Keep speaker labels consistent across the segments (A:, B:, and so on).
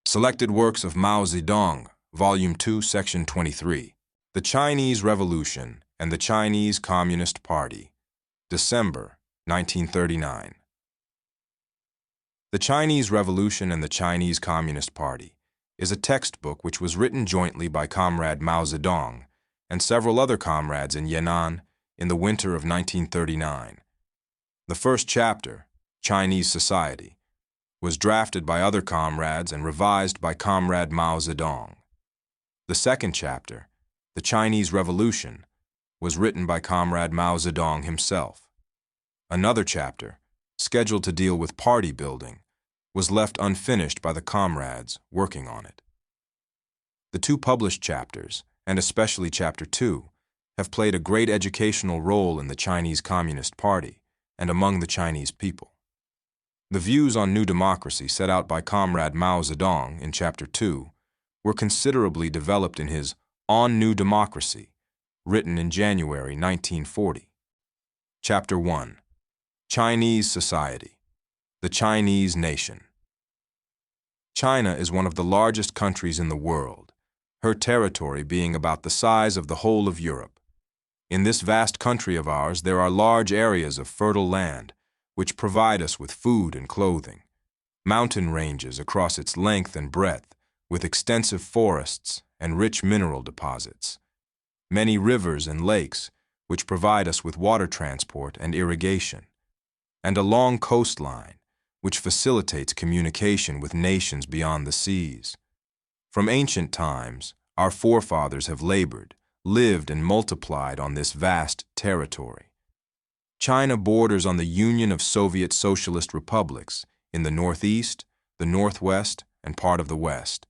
A: Selected Works of Mao Zedong, Volume 2, Section 23. The Chinese Revolution and the Chinese Communist Party, December 1939. The Chinese Revolution and the Chinese Communist Party is a textbook which was written jointly by Comrade Mao Zedong and several other comrades in Yan'an in the winter of 1939. The first chapter, Chinese Society, was drafted by other comrades and revised by Comrade Mao Zedong. The second chapter, The Chinese Revolution, was written by Comrade Mao Zedong himself. Another chapter, scheduled to deal with party building, was left unfinished by the comrades working on it. The two published chapters, and especially Chapter 2, have played a great educational role in the Chinese Communist Party and among the Chinese people. The views on new democracy set out by Comrade Mao Zedong in Chapter 2 were considerably developed in his On New Democracy, written in January 1940. Chapter 1. Chinese Society, the Chinese Nation. China is one of the largest countries in the world, her territory being about the size of the whole of Europe. In this vast country of ours, there are large areas of fertile land, which provide us with food and clothing, mountain ranges across its length and breadth, with extensive forests and rich mineral deposits, many rivers and lakes, which provide us with water transport and irrigation, and a long coastline, which facilitates communication with nations beyond the seas. From ancient times, our forefathers have labored, lived, and multiplied on this vast territory. China borders on the Union of Soviet Socialist Republics in the northeast, the northwest, and part of the west,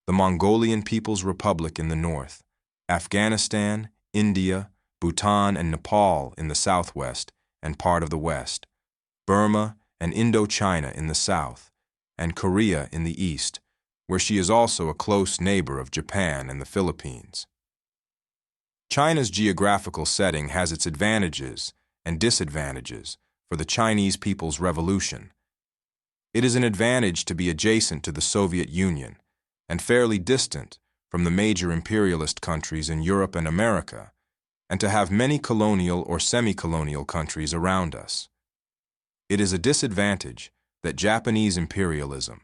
A: the Mongolian People's Republic in the north, Afghanistan, India, Bhutan, and Nepal in the southwest and part of the west, Burma and Indochina in the south, and Korea in the east, where she is also a close neighbor of Japan and the Philippines. China's geographical setting has its advantages and disadvantages for the Chinese People's Revolution. It is an advantage to be adjacent to the Soviet Union and fairly distant from the major imperialist countries in Europe and America, and to have many colonial or semi-colonial countries around us. It is a disadvantage that Japanese imperialism,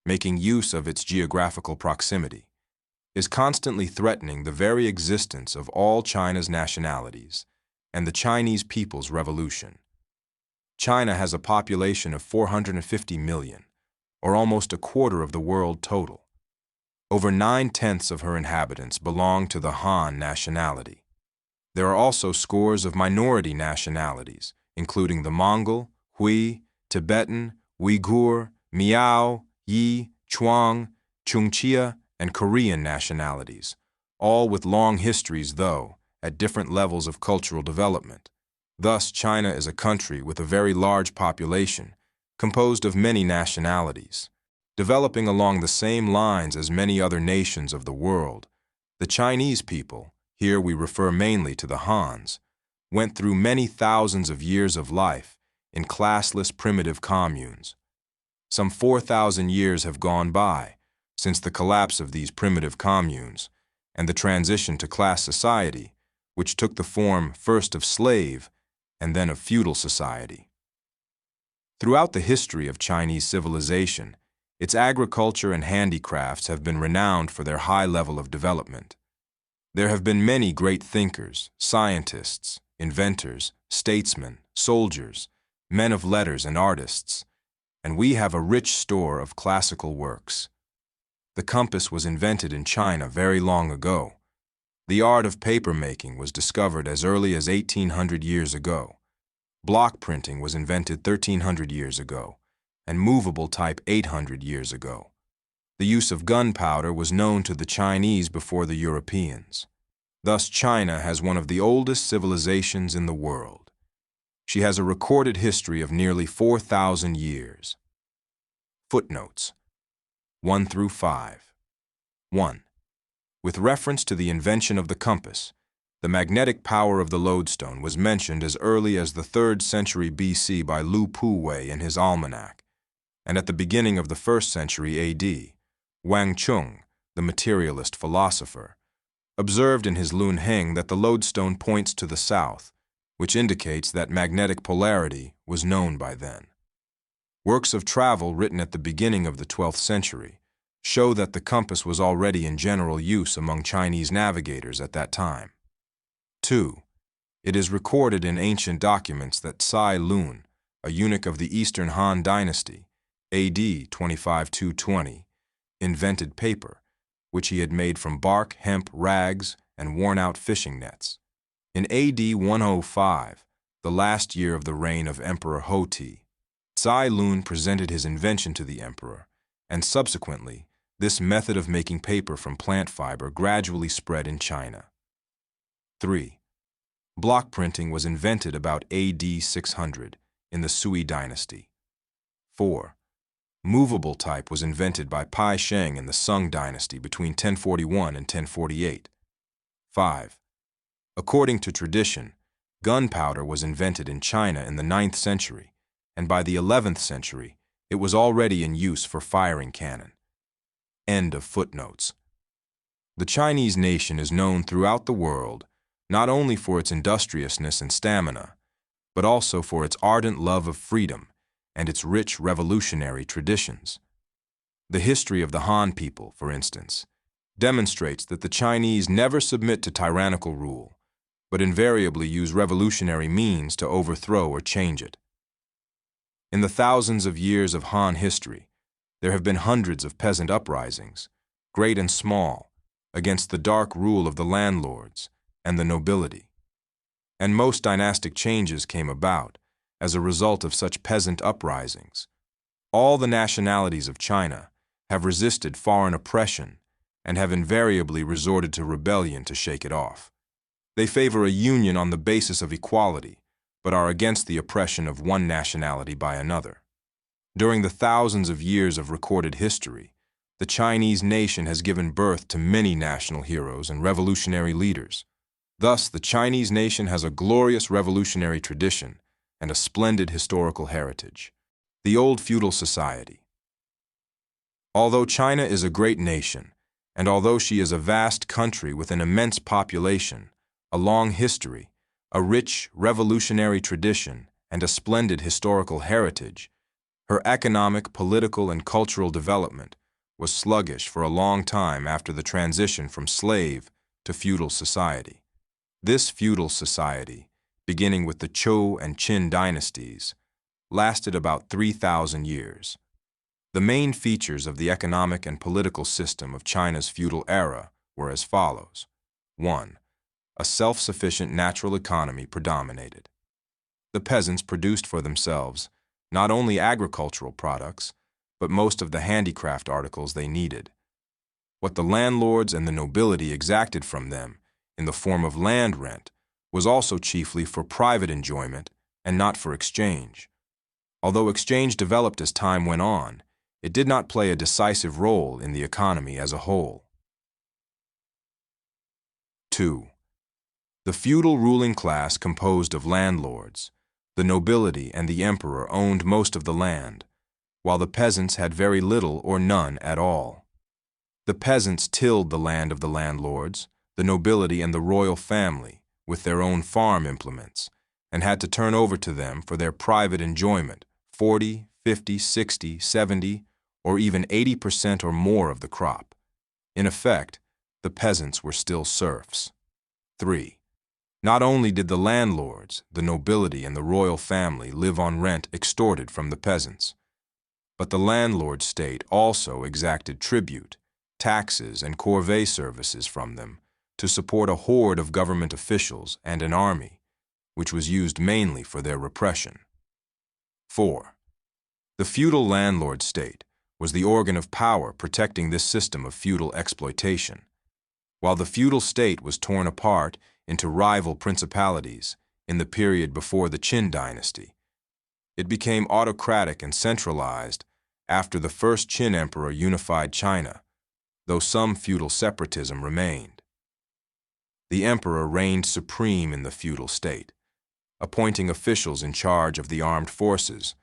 A: making use of its geographical proximity, is constantly threatening the very existence of all China's nationalities and the Chinese People's Revolution. China has a population of 450 million, or almost a quarter of the world total. Over 9/10 of her inhabitants belong to the Han nationality. There are also scores of minority nationalities, including the Mongol, Hui, Tibetan, Uyghur, Miao, Yi, Chuang, Chungchia, and Korean nationalities, all with long histories, though, at different levels of cultural development. Thus, China is a country with a very large population, composed of many nationalities. Developing along the same lines as many other nations of the world, the Chinese people, here we refer mainly to the Hans, went through many thousands of years of life in classless primitive communes. Some 4,000 years have gone by since the collapse of these primitive communes and the transition to class society, which took the form first of slave and then of feudal society. Throughout the history of Chinese civilization, its agriculture and handicrafts have been renowned for their high level of development. There have been many great thinkers, scientists, inventors, statesmen, soldiers, men of letters, and artists, and we have a rich store of classical works. The compass was invented in China very long ago. The art of paper-making was discovered as early as 1,800 years ago. Block printing was invented 1,300 years ago, and movable type 800 years ago. The use of gunpowder was known to the Chinese before the Europeans. Thus, China has one of the oldest civilizations in the world. She has a recorded history of nearly 4,000 years. Footnotes 1 through 5. 1. With reference to the invention of the compass, the magnetic power of the lodestone was mentioned as early as the 3rd century BC by Lu Puwei in his almanac, and at the beginning of the 1st century AD, Wang Chung, the materialist philosopher, observed in his Lun Heng that the lodestone points to the south, which indicates that magnetic polarity was known by then. Works of travel written at the beginning of the 12th century show that the compass was already in general use among Chinese navigators at that time. 2. It is recorded in ancient documents that Cai Lun, a eunuch of the Eastern Han Dynasty, AD 25-220, invented paper, which he had made from bark, hemp, rags, and worn-out fishing nets. In AD 105, the last year of the reign of Emperor Hoti, Cai Lun presented his invention to the emperor, and subsequently, this method of making paper from plant fiber gradually spread in China. 3. Block printing was invented about AD 600 in the Sui dynasty. 4. Movable type was invented by Pai Sheng in the Sung dynasty between 1041 and 1048. 5. According to tradition, gunpowder was invented in China in the 9th century, and by the 11th century, it was already in use for firing cannon. End of footnotes. The Chinese nation is known throughout the world not only for its industriousness and stamina, but also for its ardent love of freedom and its rich revolutionary traditions. The history of the Han people, for instance, demonstrates that the Chinese never submit to tyrannical rule, but invariably use revolutionary means to overthrow or change it. In the thousands of years of Han history, there have been hundreds of peasant uprisings, great and small, against the dark rule of the landlords and the nobility. And most dynastic changes came about as a result of such peasant uprisings. All the nationalities of China have resisted foreign oppression and have invariably resorted to rebellion to shake it off. They favor a union on the basis of equality, but are against the oppression of one nationality by another. During the thousands of years of recorded history, the Chinese nation has given birth to many national heroes and revolutionary leaders. Thus, the Chinese nation has a glorious revolutionary tradition and a splendid historical heritage. The old feudal society. Although China is a great nation, and although she is a vast country with an immense population, a long history, a rich revolutionary tradition, and a splendid historical heritage, her economic, political, and cultural development was sluggish for a long time after the transition from slave to feudal society. This feudal society, beginning with the Zhou and Qin dynasties, lasted about 3,000 years. The main features of the economic and political system of China's feudal era were as follows. 1. A self-sufficient natural economy predominated. The peasants produced for themselves not only agricultural products, but most of the handicraft articles they needed. What the landlords and the nobility exacted from them in the form of land rent was also chiefly for private enjoyment and not for exchange. Although exchange developed as time went on, it did not play a decisive role in the economy as a whole. 2. The feudal ruling class composed of landlords, the nobility and the emperor owned most of the land, while the peasants had very little or none at all. The peasants tilled the land of the landlords, the nobility and the royal family, with their own farm implements, and had to turn over to them for their private enjoyment 40, 50, 60, 70, or even 80% or more of the crop. In effect, the peasants were still serfs. 3. Not only did the landlords, the nobility, and the royal family live on rent extorted from the peasants, but the landlord state also exacted tribute, taxes, and corvée services from them to support a horde of government officials and an army, which was used mainly for their repression. 4. The feudal landlord state was the organ of power protecting this system of feudal exploitation. While the feudal state was torn apart into rival principalities in the period before the Qin dynasty, it became autocratic and centralized after the first Qin emperor unified China, though some feudal separatism remained. The emperor reigned supreme in the feudal state, appointing officials in charge of the armed forces,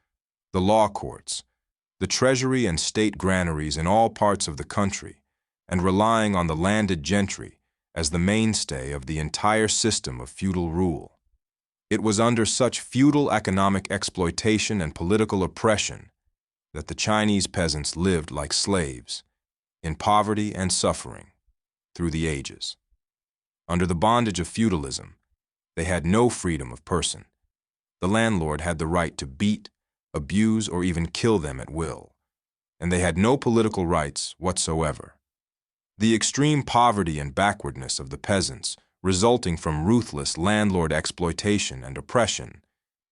A: the law courts, the treasury and state granaries in all parts of the country, and relying on the landed gentry as the mainstay of the entire system of feudal rule. It was under such feudal economic exploitation and political oppression that the Chinese peasants lived like slaves, in poverty and suffering, through the ages. Under the bondage of feudalism, they had no freedom of person. The landlord had the right to beat, abuse, or even kill them at will, and they had no political rights whatsoever. The extreme poverty and backwardness of the peasants, resulting from ruthless landlord exploitation and oppression,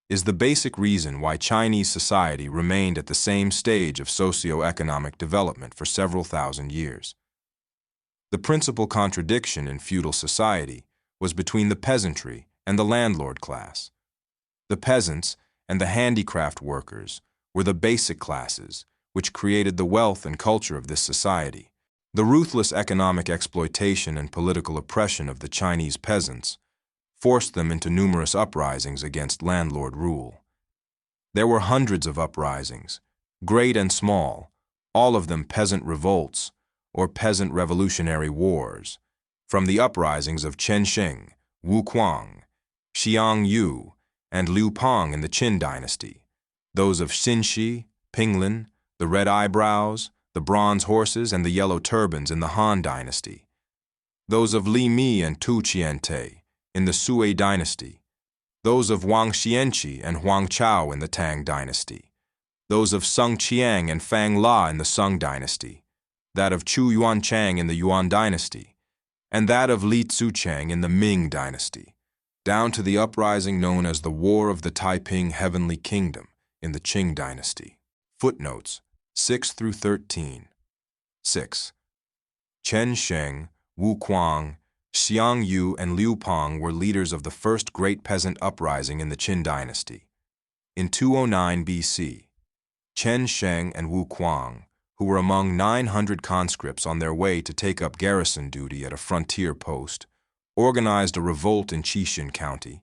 A: is the basic reason why Chinese society remained at the same stage of socio-economic development for several thousand years. The principal contradiction in feudal society was between the peasantry and the landlord class. The peasants and the handicraft workers were the basic classes which created the wealth and culture of this society. The ruthless economic exploitation and political oppression of the Chinese peasants forced them into numerous uprisings against landlord rule. There were hundreds of uprisings, great and small, all of them peasant revolts or peasant revolutionary wars, from the uprisings of Chen Sheng, Wu Kuang, Xiang Yu, and Liu Pang in the Qin dynasty, those of Xinshi, Pinglin, the Red Eyebrows, the Bronze Horses, and the Yellow Turbans in the Han dynasty, those of Li Mi and Tu Qiante in the Sui dynasty, those of Wang Xianqi and Huang Chao in the Tang dynasty, those of Sung Qiang and Fang La in the Sung dynasty, that of Chu Yuanchang in the Yuan dynasty, and that of Li Tzuchang in the Ming dynasty, down to the uprising known as the War of the Taiping Heavenly Kingdom in the Qing dynasty. Footnotes 6 through 13. 6. Chen Sheng, Wu Kuang, Xiang Yu, and Liu Pang were leaders of the first great peasant uprising in the Qin dynasty. In 209 BC, Chen Sheng and Wu Kuang, who were among 900 conscripts on their way to take up garrison duty at a frontier post, organized a revolt in Qixin County,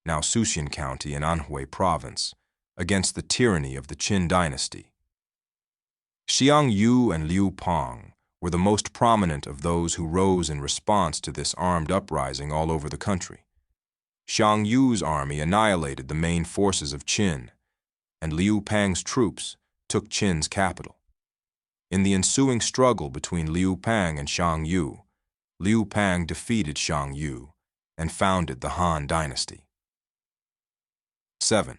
A: now Suxian County in Anhui Province, against the tyranny of the Qin dynasty. Xiang Yu and Liu Pang were the most prominent of those who rose in response to this armed uprising all over the country. Xiang Yu's army annihilated the main forces of Qin, and Liu Pang's troops took Qin's capital. In the ensuing struggle between Liu Pang and Xiang Yu, Liu Pang defeated Xiang Yu and founded the Han dynasty. 7.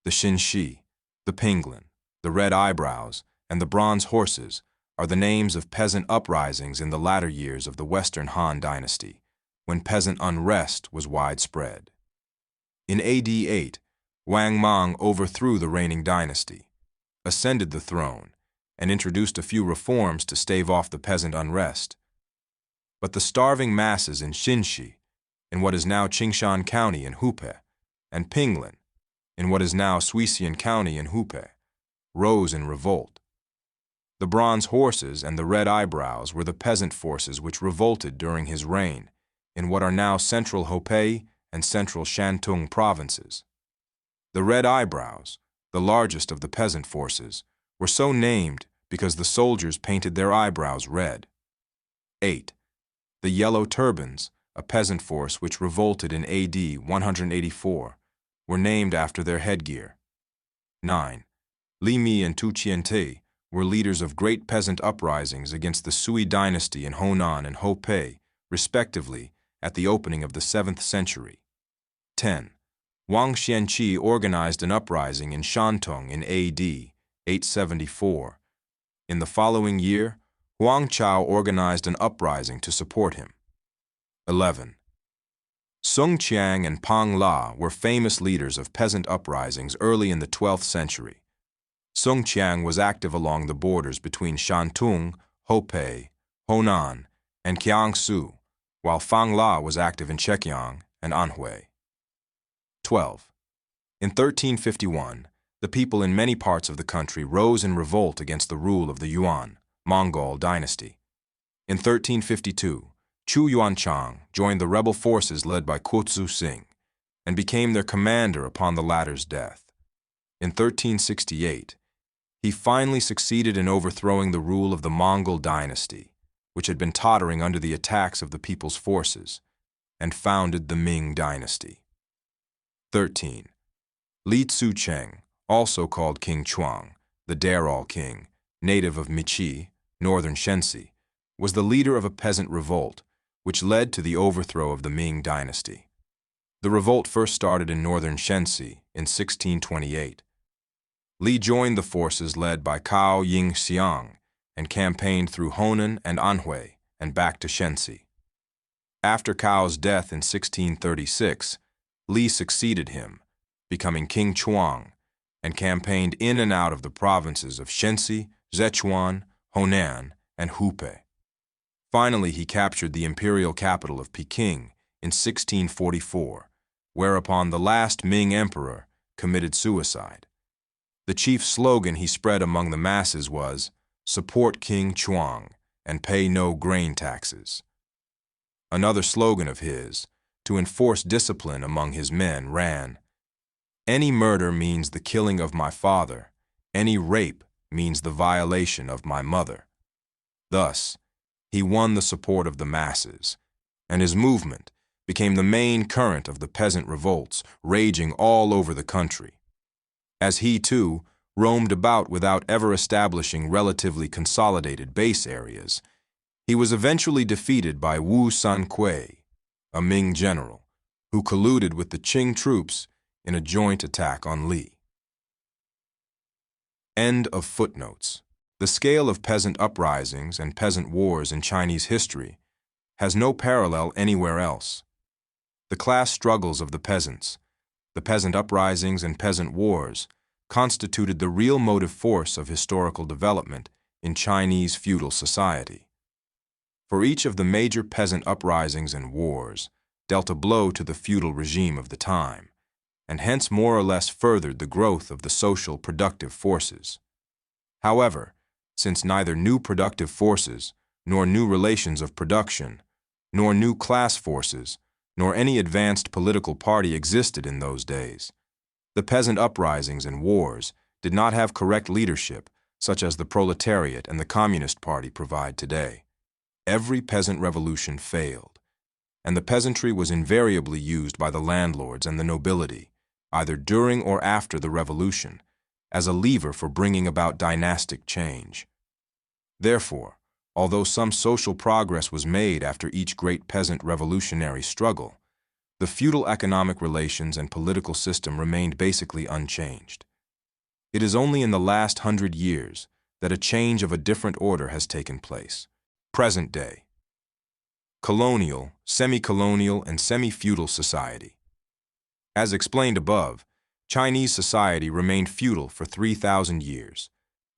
A: The Xinshi, the Pinglin, the Red Eyebrows, and the Bronze Horses are the names of peasant uprisings in the latter years of the Western Han dynasty, when peasant unrest was widespread. In AD 8, Wang Mang overthrew the reigning dynasty, ascended the throne, and introduced a few reforms to stave off the peasant unrest. But the starving masses in Xinshi, in what is now Qingshan County in Hubei, and Pinglin, in what is now Suisian County in Hubei, rose in revolt. The Bronze Horses and the Red Eyebrows were the peasant forces which revolted during his reign in what are now central Hubei and central Shantung provinces. The Red Eyebrows, the largest of the peasant forces, were so named because the soldiers painted their eyebrows red. 8. The Yellow Turbans, a peasant force which revolted in AD 184, were named after their headgear. 9. Li Mi and Tu Qiante were leaders of great peasant uprisings against the Sui dynasty in Honan and Hopei, respectively, at the opening of the 7th century. 10. Wang Xianqi organized an uprising in Shantung in AD 874. In the following year, Huang Chao organized an uprising to support him. 11. Sung Qiang and Pang La were famous leaders of peasant uprisings early in the 12th century. Sung Qiang was active along the borders between Shantung, Hopei, Honan, and Jiangsu, while Fang La was active in Chekiang and Anhui. 12. In 1351, the people in many parts of the country rose in revolt against the rule of the Yuan, Mongol dynasty. In 1352, Chu Yuanchang joined the rebel forces led by Kutsu Sing and became their commander upon the latter's death. In 1368, He finally succeeded in overthrowing the rule of the Mongol dynasty, which had been tottering under the attacks of the people's forces, and founded the Ming dynasty. 13. Li Tzu-cheng, also called King Chuang, the Darol king, native of Miqi, northern Shensi, was the leader of a peasant revolt, which led to the overthrow of the Ming dynasty. The revolt first started in northern Shensi in 1628. Li joined the forces led by Cao Ying-xiang and campaigned through Honan and Anhui and back to Shensi. After Cao's death in 1636, Li succeeded him, becoming King Chuang, and campaigned in and out of the provinces of Shensi, Sichuan, Honan, and Hubei. Finally, he captured the imperial capital of Peking in 1644, whereupon the last Ming emperor committed suicide. The chief slogan he spread among the masses was, "Support King Chuang and pay no grain taxes." Another slogan of his, to enforce discipline among his men, ran, "Any murder means the killing of my father, any rape means the violation of my mother." Thus, he won the support of the masses, and his movement became the main current of the peasant revolts raging all over the country. As he, too, roamed about without ever establishing relatively consolidated base areas, he was eventually defeated by Wu Sanquei, a Ming general, who colluded with the Qing troops in a joint attack on Li. End of footnotes. The scale of peasant uprisings and peasant wars in Chinese history has no parallel anywhere else. The class struggles of the peasants, the peasant uprisings and peasant wars, constituted the real motive force of historical development in Chinese feudal society. For each of the major peasant uprisings and wars dealt a blow to the feudal regime of the time, and hence more or less furthered the growth of the social productive forces. However, since neither new productive forces, nor new relations of production, nor new class forces, nor any advanced political party existed in those days, the peasant uprisings and wars did not have correct leadership such as the proletariat and the Communist Party provide today. Every peasant revolution failed, and the peasantry was invariably used by the landlords and the nobility, either during or after the revolution, as a lever for bringing about dynastic change. Therefore, although some social progress was made after each great peasant revolutionary struggle, the feudal economic relations and political system remained basically unchanged. It is only in the last 100 years that a change of a different order has taken place. Present day. Colonial, semi-colonial, and semi-feudal society. As explained above, Chinese society remained feudal for 3,000 years.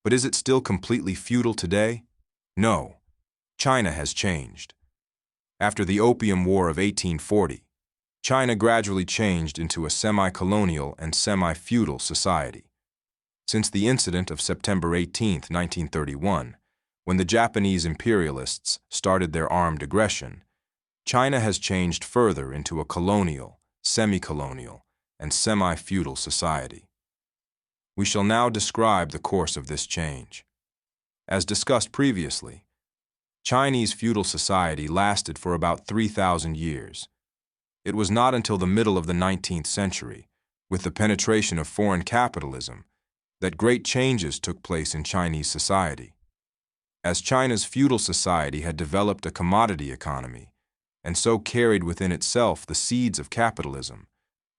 A: But is it still completely feudal today? No. China has changed. After the Opium War of 1840, China gradually changed into a semi-colonial and semi-feudal society. Since the incident of September 18, 1931, when the Japanese imperialists started their armed aggression, China has changed further into a colonial, semi-colonial, and semi-feudal society. We shall now describe the course of this change. As discussed previously, Chinese feudal society lasted for about 3,000 years. It was not until the middle of the 19th century, with the penetration of foreign capitalism, that great changes took place in Chinese society. As China's feudal society had developed a commodity economy, and so carried within itself the seeds of capitalism,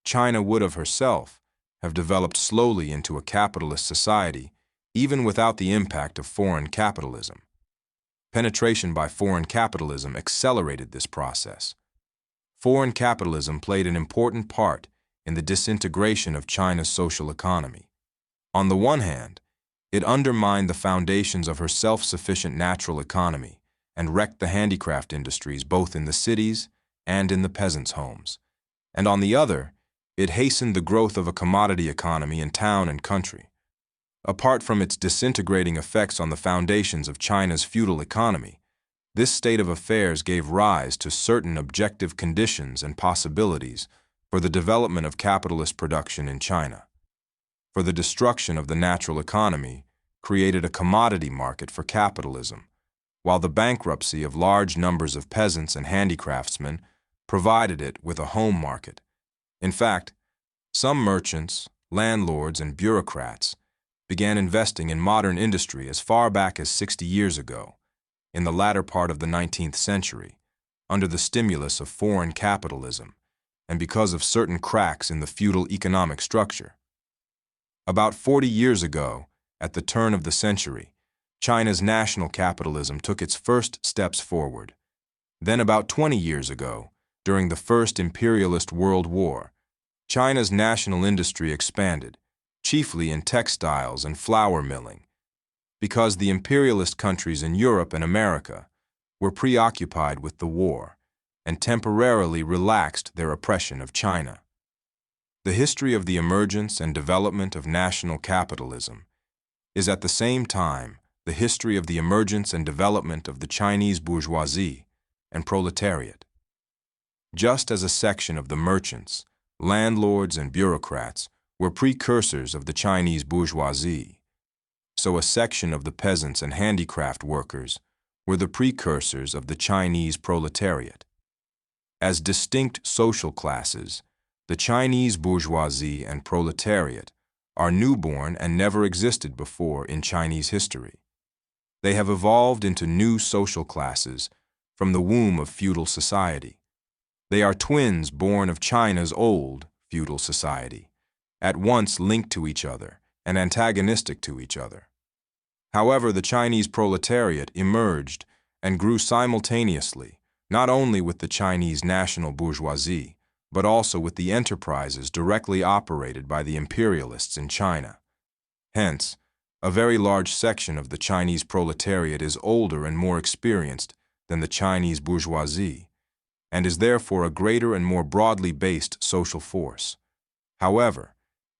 A: China would of herself have developed slowly into a capitalist society, even without the impact of foreign capitalism. Penetration by foreign capitalism accelerated this process. Foreign capitalism played an important part in the disintegration of China's social economy. On the one hand, it undermined the foundations of her self-sufficient natural economy and wrecked the handicraft industries both in the cities and in the peasants' homes. And on the other, it hastened the growth of a commodity economy in town and country. Apart from its disintegrating effects on the foundations of China's feudal economy, this state of affairs gave rise to certain objective conditions and possibilities for the development of capitalist production in China. For the destruction of the natural economy created a commodity market for capitalism, while the bankruptcy of large numbers of peasants and handicraftsmen provided it with a home market. In fact, some merchants, landlords, and bureaucrats began investing in modern industry as far back as 60 years ago, in the latter part of the 19th century, under the stimulus of foreign capitalism and because of certain cracks in the feudal economic structure. About 40 years ago, at the turn of the century, China's national capitalism took its first steps forward. Then about 20 years ago, during the First Imperialist World War, China's national industry expanded, chiefly in textiles and flour milling, because the imperialist countries in Europe and America were preoccupied with the war and temporarily relaxed their oppression of China. The history of the emergence and development of national capitalism is at the same time the history of the emergence and development of the Chinese bourgeoisie and proletariat. Just as a section of the merchants, landlords, and bureaucrats were precursors of the Chinese bourgeoisie, so a section of the peasants and handicraft workers were the precursors of the Chinese proletariat. As distinct social classes, the Chinese bourgeoisie and proletariat are newborn and never existed before in Chinese history. They have evolved into new social classes from the womb of feudal society. They are twins born of China's old feudal society, at once linked to each other and antagonistic to each other. However, the Chinese proletariat emerged and grew simultaneously, not only with the Chinese national bourgeoisie, but also with the enterprises directly operated by the imperialists in China. Hence, a very large section of the Chinese proletariat is older and more experienced than the Chinese bourgeoisie, and is therefore a greater and more broadly based social force. However,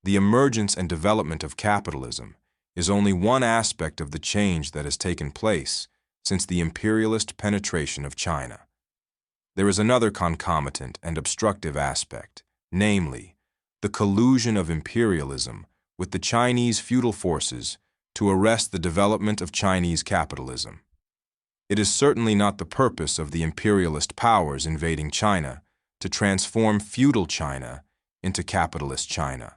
A: the emergence and development of capitalism is only one aspect of the change that has taken place since the imperialist penetration of China. There is another concomitant and obstructive aspect, namely, the collusion of imperialism with the Chinese feudal forces to arrest the development of Chinese capitalism. It is certainly not the purpose of the imperialist powers invading China to transform feudal China into capitalist China.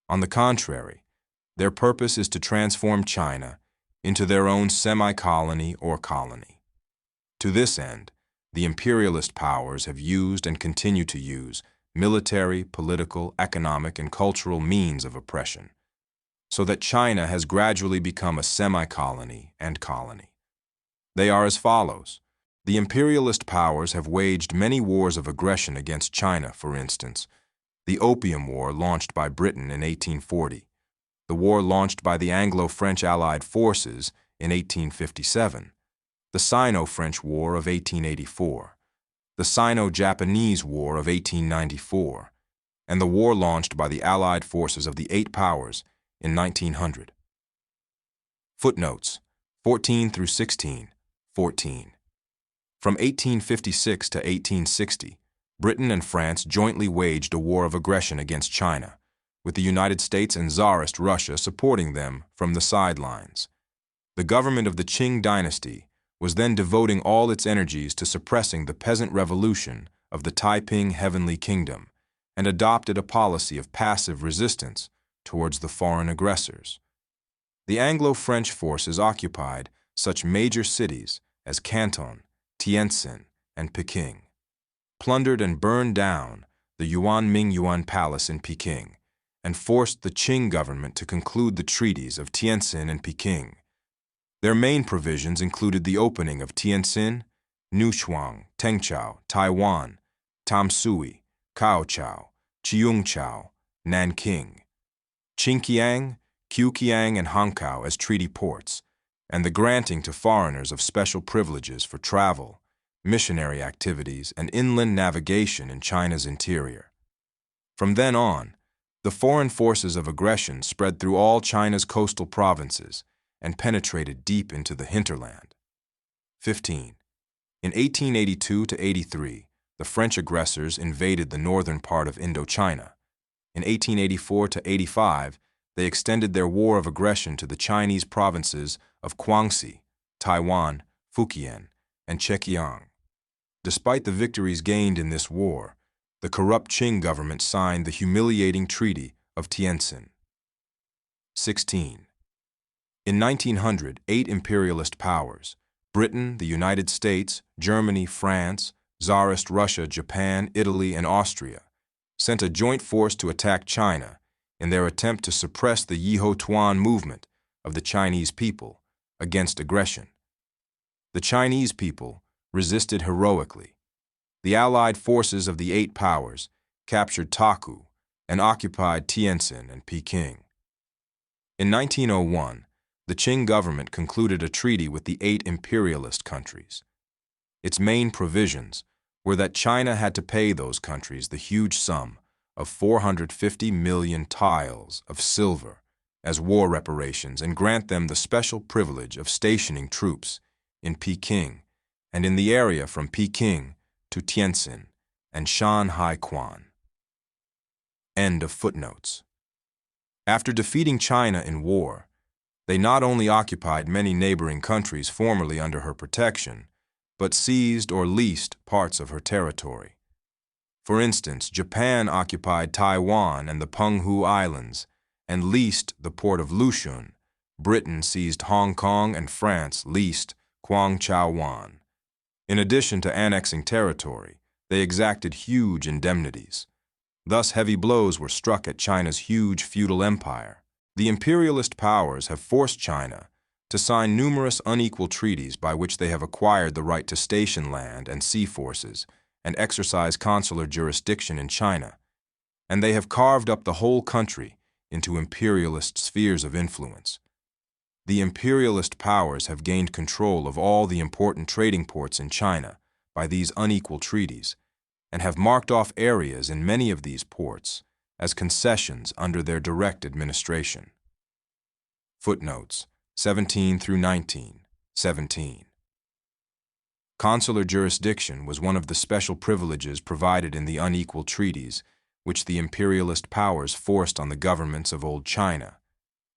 A: On the contrary, their purpose is to transform China into their own semi-colony or colony. To this end, the imperialist powers have used and continue to use military, political, economic, and cultural means of oppression, so that China has gradually become a semi-colony and colony. They are as follows. The imperialist powers have waged many wars of aggression against China, for instance, the Opium War launched by Britain in 1840, the war launched by the Anglo-French Allied forces in 1857, the Sino-French War of 1884, the Sino-Japanese War of 1894, and the war launched by the Allied forces of the Eight Powers in 1900. Footnotes 14 through 16, 14. From 1856 to 1860, Britain and France jointly waged a war of aggression against China, with the United States and Tsarist Russia supporting them from the sidelines. The government of the Qing dynasty was then devoting all its energies to suppressing the peasant revolution of the Taiping Heavenly Kingdom and adopted a policy of passive resistance towards the foreign aggressors. The Anglo-French forces occupied such major cities as Canton, Tientsin, and Peking, plundered and burned down the Yuan Palace in Peking, and forced the Qing government to conclude the treaties of Tientsin and Peking. Their main provisions included the opening of Tientsin, Nushuang, Tengchao, Taiwan, Tamsui, Kaohsiung, Cheungchao, Nanking, Qingqiang, Qiuqiang, and Hankow as treaty ports, and the granting to foreigners of special privileges for travel, missionary activities, and inland navigation in China's interior. From then on, the foreign forces of aggression spread through all China's coastal provinces and penetrated deep into the hinterland. 15. In 1882 to 83, the French aggressors invaded the northern part of Indochina. In 1884 to 85, they extended their war of aggression to the Chinese provinces of Guangxi, Taiwan, Fujian, and Zhejiang. Despite the victories gained in this war, the corrupt Qing government signed the humiliating Treaty of Tientsin. 16. In 1900, 8 imperialist powers, Britain, the United States, Germany, France, Tsarist Russia, Japan, Italy, and Austria, sent a joint force to attack China in their attempt to suppress the Yiho-Tuan movement of the Chinese people against aggression. The Chinese people resisted heroically. The allied forces of the 8 powers captured Taku and occupied Tientsin and Peking. In 1901, the Qing government concluded a treaty with the 8 imperialist countries. Its main provisions were that China had to pay those countries the huge sum of 450 million taels of silver as war reparations and grant them the special privilege of stationing troops in Peking and in the area from Peking to Tientsin and Shanhai-Quan. End of footnotes. After defeating China in war, they not only occupied many neighboring countries formerly under her protection, but seized or leased parts of her territory. For instance, Japan occupied Taiwan and the Penghu Islands and leased the port of Lushun. Britain seized Hong Kong and France leased Guangzhou. In addition to annexing territory, they exacted huge indemnities. Thus, heavy blows were struck at China's huge feudal empire. The imperialist powers have forced China to sign numerous unequal treaties by which they have acquired the right to station land and sea forces and exercise consular jurisdiction in China, and they have carved up the whole country into imperialist spheres of influence. The imperialist powers have gained control of all the important trading ports in China by these unequal treaties and have marked off areas in many of these ports as concessions under their direct administration. Footnotes 17 through 19. 17. Consular jurisdiction was one of the special privileges provided in the unequal treaties which the imperialist powers forced on the governments of old China,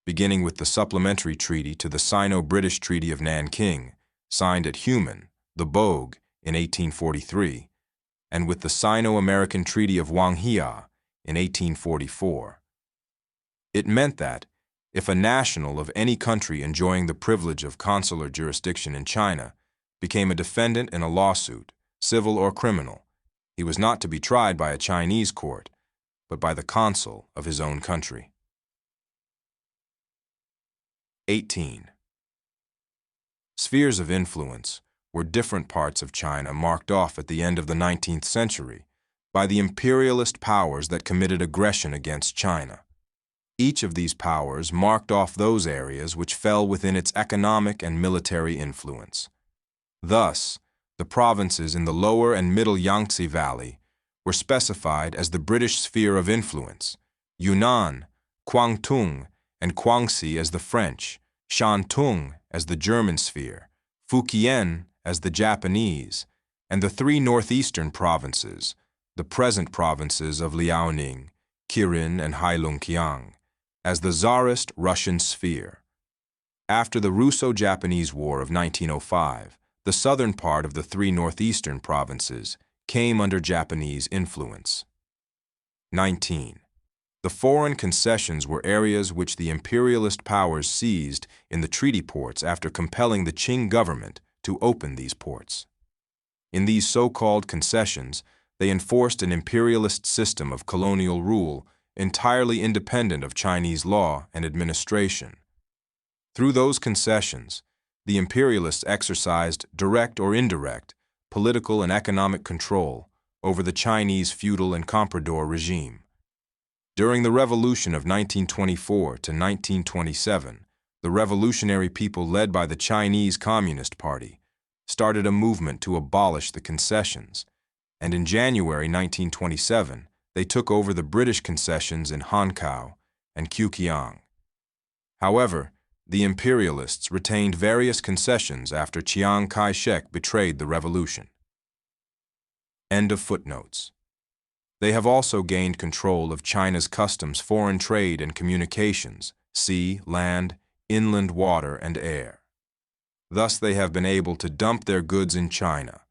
A: beginning with the supplementary treaty to the Sino-British Treaty of Nanking, signed at Human, the Bogue, in 1843, and with the Sino-American Treaty of Wanghia in 1844. It meant that, if a national of any country enjoying the privilege of consular jurisdiction in China became a defendant in a lawsuit, civil or criminal, he was not to be tried by a Chinese court, but by the consul of his own country. 18. Spheres of influence were different parts of China marked off at the end of the 19th century by the imperialist powers that committed aggression against China. Each of these powers marked off those areas which fell within its economic and military influence. Thus, the provinces in the lower and middle Yangtze Valley were specified as the British sphere of influence, Yunnan, Guangdong, and Guangxi as the French, Shantung as the German sphere, Fujian as the Japanese, and the 3 northeastern provinces, the present provinces of Liaoning, Kirin, and Heilongjiang, as the Tsarist Russian sphere. After the Russo-Japanese War of 1905, the southern part of the 3 northeastern provinces came under Japanese influence. 19. The foreign concessions were areas which the imperialist powers seized in the treaty ports after compelling the Qing government to open these ports. In these so-called concessions, they enforced an imperialist system of colonial rule entirely independent of Chinese law and administration. Through those concessions, the imperialists exercised direct or indirect political and economic control over the Chinese feudal and comprador regime. During the Revolution of 1924 to 1927, the revolutionary people led by the Chinese Communist Party started a movement to abolish the concessions, and in January 1927, they took over the British concessions in Hankow and Fujian. However, the imperialists retained various concessions after Chiang Kai-shek betrayed the revolution. End of footnotes. They have also gained control of China's customs, foreign trade, and communications, sea, land, inland water, and air. Thus, they have been able to dump their goods in China,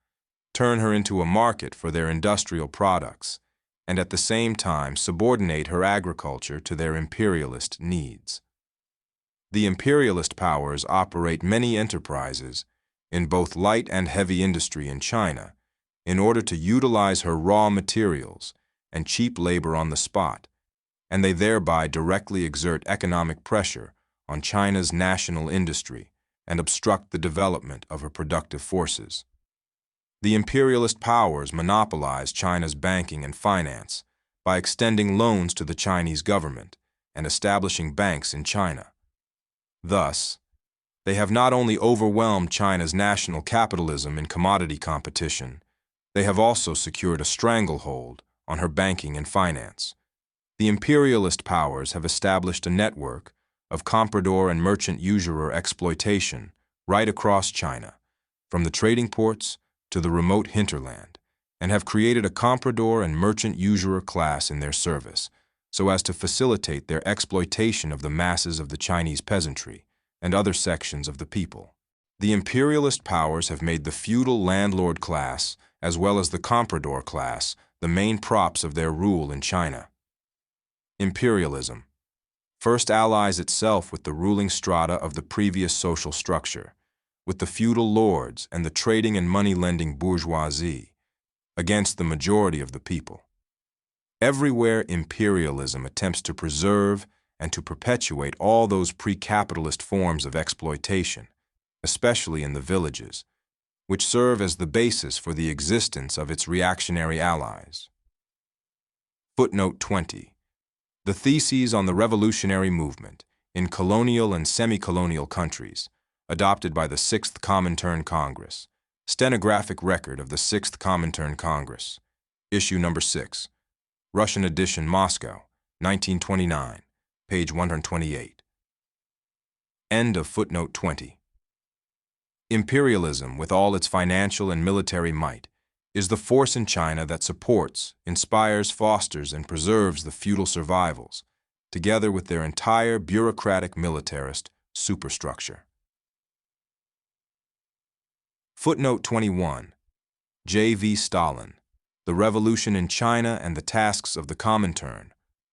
A: turn her into a market for their industrial products, and at the same time subordinate her agriculture to their imperialist needs. The imperialist powers operate many enterprises in both light and heavy industry in China in order to utilize her raw materials and cheap labor on the spot, and they thereby directly exert economic pressure on China's national industry and obstruct the development of her productive forces. The imperialist powers monopolize China's banking and finance by extending loans to the Chinese government and establishing banks in China. Thus, they have not only overwhelmed China's national capitalism in commodity competition, they have also secured a stranglehold on her banking and finance. The imperialist powers have established a network of comprador and merchant usurer exploitation right across China, from the trading ports to the remote hinterland, and have created a comprador and merchant usurer class in their service, so as to facilitate their exploitation of the masses of the Chinese peasantry and other sections of the people. The imperialist powers have made the feudal landlord class, as well as the comprador class, the main props of their rule in China. Imperialism first allies itself with the ruling strata of the previous social structure, with the feudal lords and the trading and money-lending bourgeoisie, against the majority of the people. Everywhere imperialism attempts to preserve and to perpetuate all those pre-capitalist forms of exploitation, especially in the villages, which serve as the basis for the existence of its reactionary allies. Footnote 20. The Theses on the Revolutionary Movement in Colonial and Semi-Colonial Countries, adopted by the Sixth Comintern Congress. Stenographic record of the Sixth Comintern Congress. Issue number 6. Russian edition, Moscow, 1929, page 128. End of footnote 20. Imperialism, with all its financial and military might, is the force in China that supports, inspires, fosters, and preserves the feudal survivals, together with their entire bureaucratic militarist superstructure. Footnote 21. J. V. Stalin, The Revolution in China and the Tasks of the Comintern.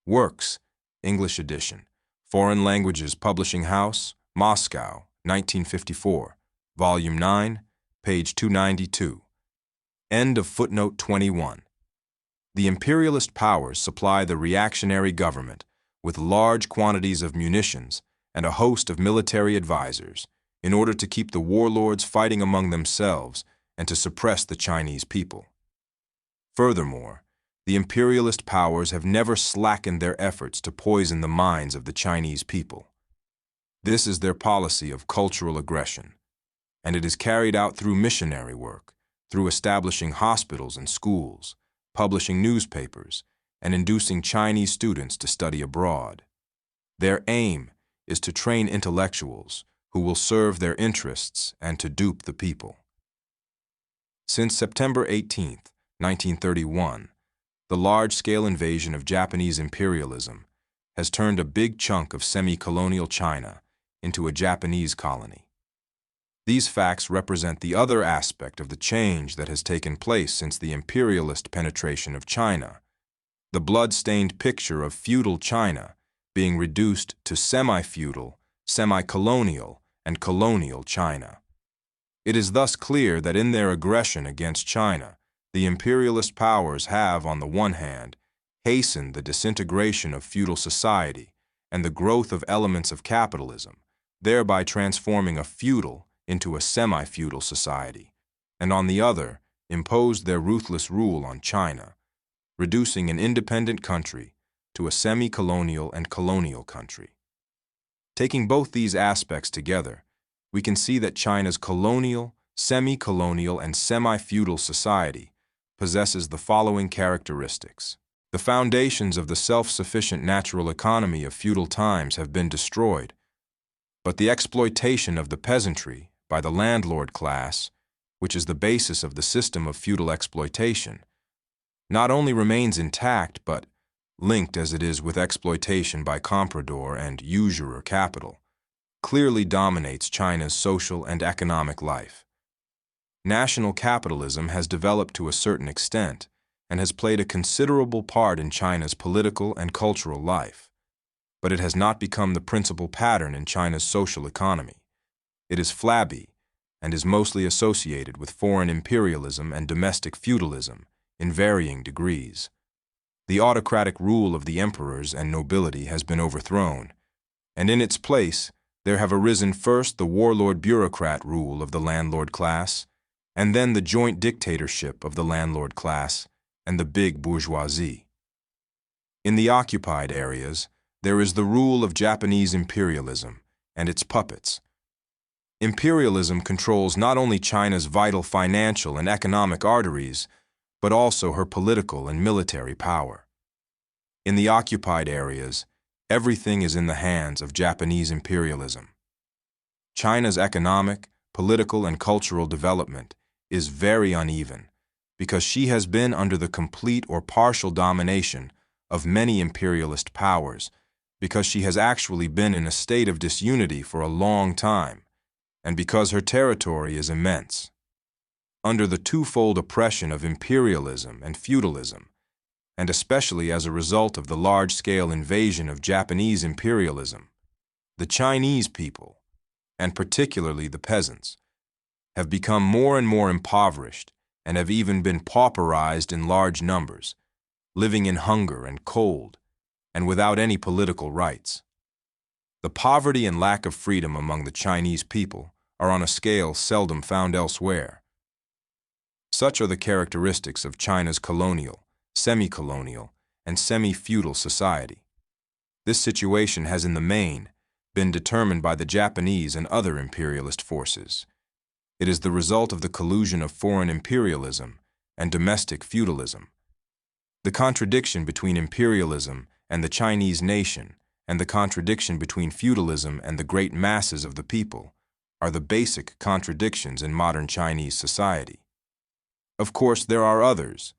A: Works, English edition. Foreign Languages Publishing House, Moscow, 1954. Volume 9, page 292. End of footnote 21. The imperialist powers supply the reactionary government with large quantities of munitions and a host of military advisors in order to keep the warlords fighting among themselves and to suppress the Chinese people. Furthermore, the imperialist powers have never slackened their efforts to poison the minds of the Chinese people. This is their policy of cultural aggression, and it is carried out through missionary work, through establishing hospitals and schools, publishing newspapers, and inducing Chinese students to study abroad. Their aim is to train intellectuals who will serve their interests and to dupe the people. Since September 18, 1931, the large-scale invasion of Japanese imperialism has turned a big chunk of semi-colonial China into a Japanese colony. These facts represent the other aspect of the change that has taken place since the imperialist penetration of China, the blood-stained picture of feudal China being reduced to semi-feudal, semi-colonial, and colonial China. It is thus clear that in their aggression against China, the imperialist powers have, on the one hand, hastened the disintegration of feudal society and the growth of elements of capitalism, thereby transforming a feudal into a semi-feudal society, and on the other, imposed their ruthless rule on China, reducing an independent country to a semi-colonial and colonial country. Taking both these aspects together, we can see that China's colonial, semi-colonial, and semi-feudal society possesses the following characteristics. The foundations of the self-sufficient natural economy of feudal times have been destroyed, but the exploitation of the peasantry by the landlord class, which is the basis of the system of feudal exploitation, not only remains intact but, linked as it is with exploitation by comprador and usurer capital, clearly dominates China's social and economic life. National capitalism has developed to a certain extent and has played a considerable part in China's political and cultural life, but it has not become the principal pattern in China's social economy. It is flabby and is mostly associated with foreign imperialism and domestic feudalism in varying degrees. The autocratic rule of the emperors and nobility has been overthrown, and in its place there have arisen first the warlord bureaucrat rule of the landlord class, and then the joint dictatorship of the landlord class and the big bourgeoisie. In the occupied areas, there is the rule of Japanese imperialism and its puppets. Imperialism controls not only China's vital financial and economic arteries, but also her political and military power. In the occupied areas, everything is in the hands of Japanese imperialism. China's economic, political, and cultural development is very uneven because she has been under the complete or partial domination of many imperialist powers, because she has actually been in a state of disunity for a long time, and because her territory is immense. Under the twofold oppression of imperialism and feudalism, and especially as a result of the large-scale invasion of Japanese imperialism, the Chinese people, and particularly the peasants, have become more and more impoverished and have even been pauperized in large numbers, living in hunger and cold, and without any political rights. The poverty and lack of freedom among the Chinese people are on a scale seldom found elsewhere. Such are the characteristics of China's colonial, semi-colonial, and semi-feudal society. This situation has in the main been determined by the Japanese and other imperialist forces. It is the result of the collusion of foreign imperialism and domestic feudalism. The contradiction between imperialism and the Chinese nation, and the contradiction between feudalism and the great masses of the people, are the basic contradictions in modern Chinese society. Of course, there are others,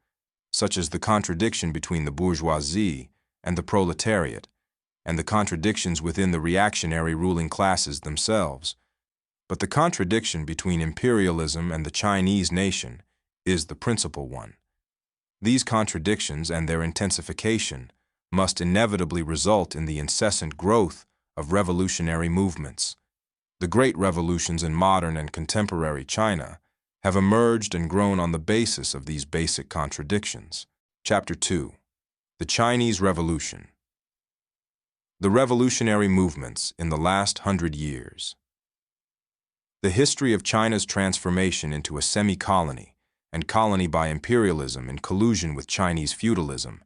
A: such as the contradiction between the bourgeoisie and the proletariat, and the contradictions within the reactionary ruling classes themselves. But the contradiction between imperialism and the Chinese nation is the principal one. These contradictions and their intensification must inevitably result in the incessant growth of revolutionary movements. The great revolutions in modern and contemporary China have emerged and grown on the basis of these basic contradictions. Chapter 2. The Chinese Revolution. The revolutionary movements in the last 100 years. The history of China's transformation into a semi-colony and colony by imperialism in collusion with Chinese feudalism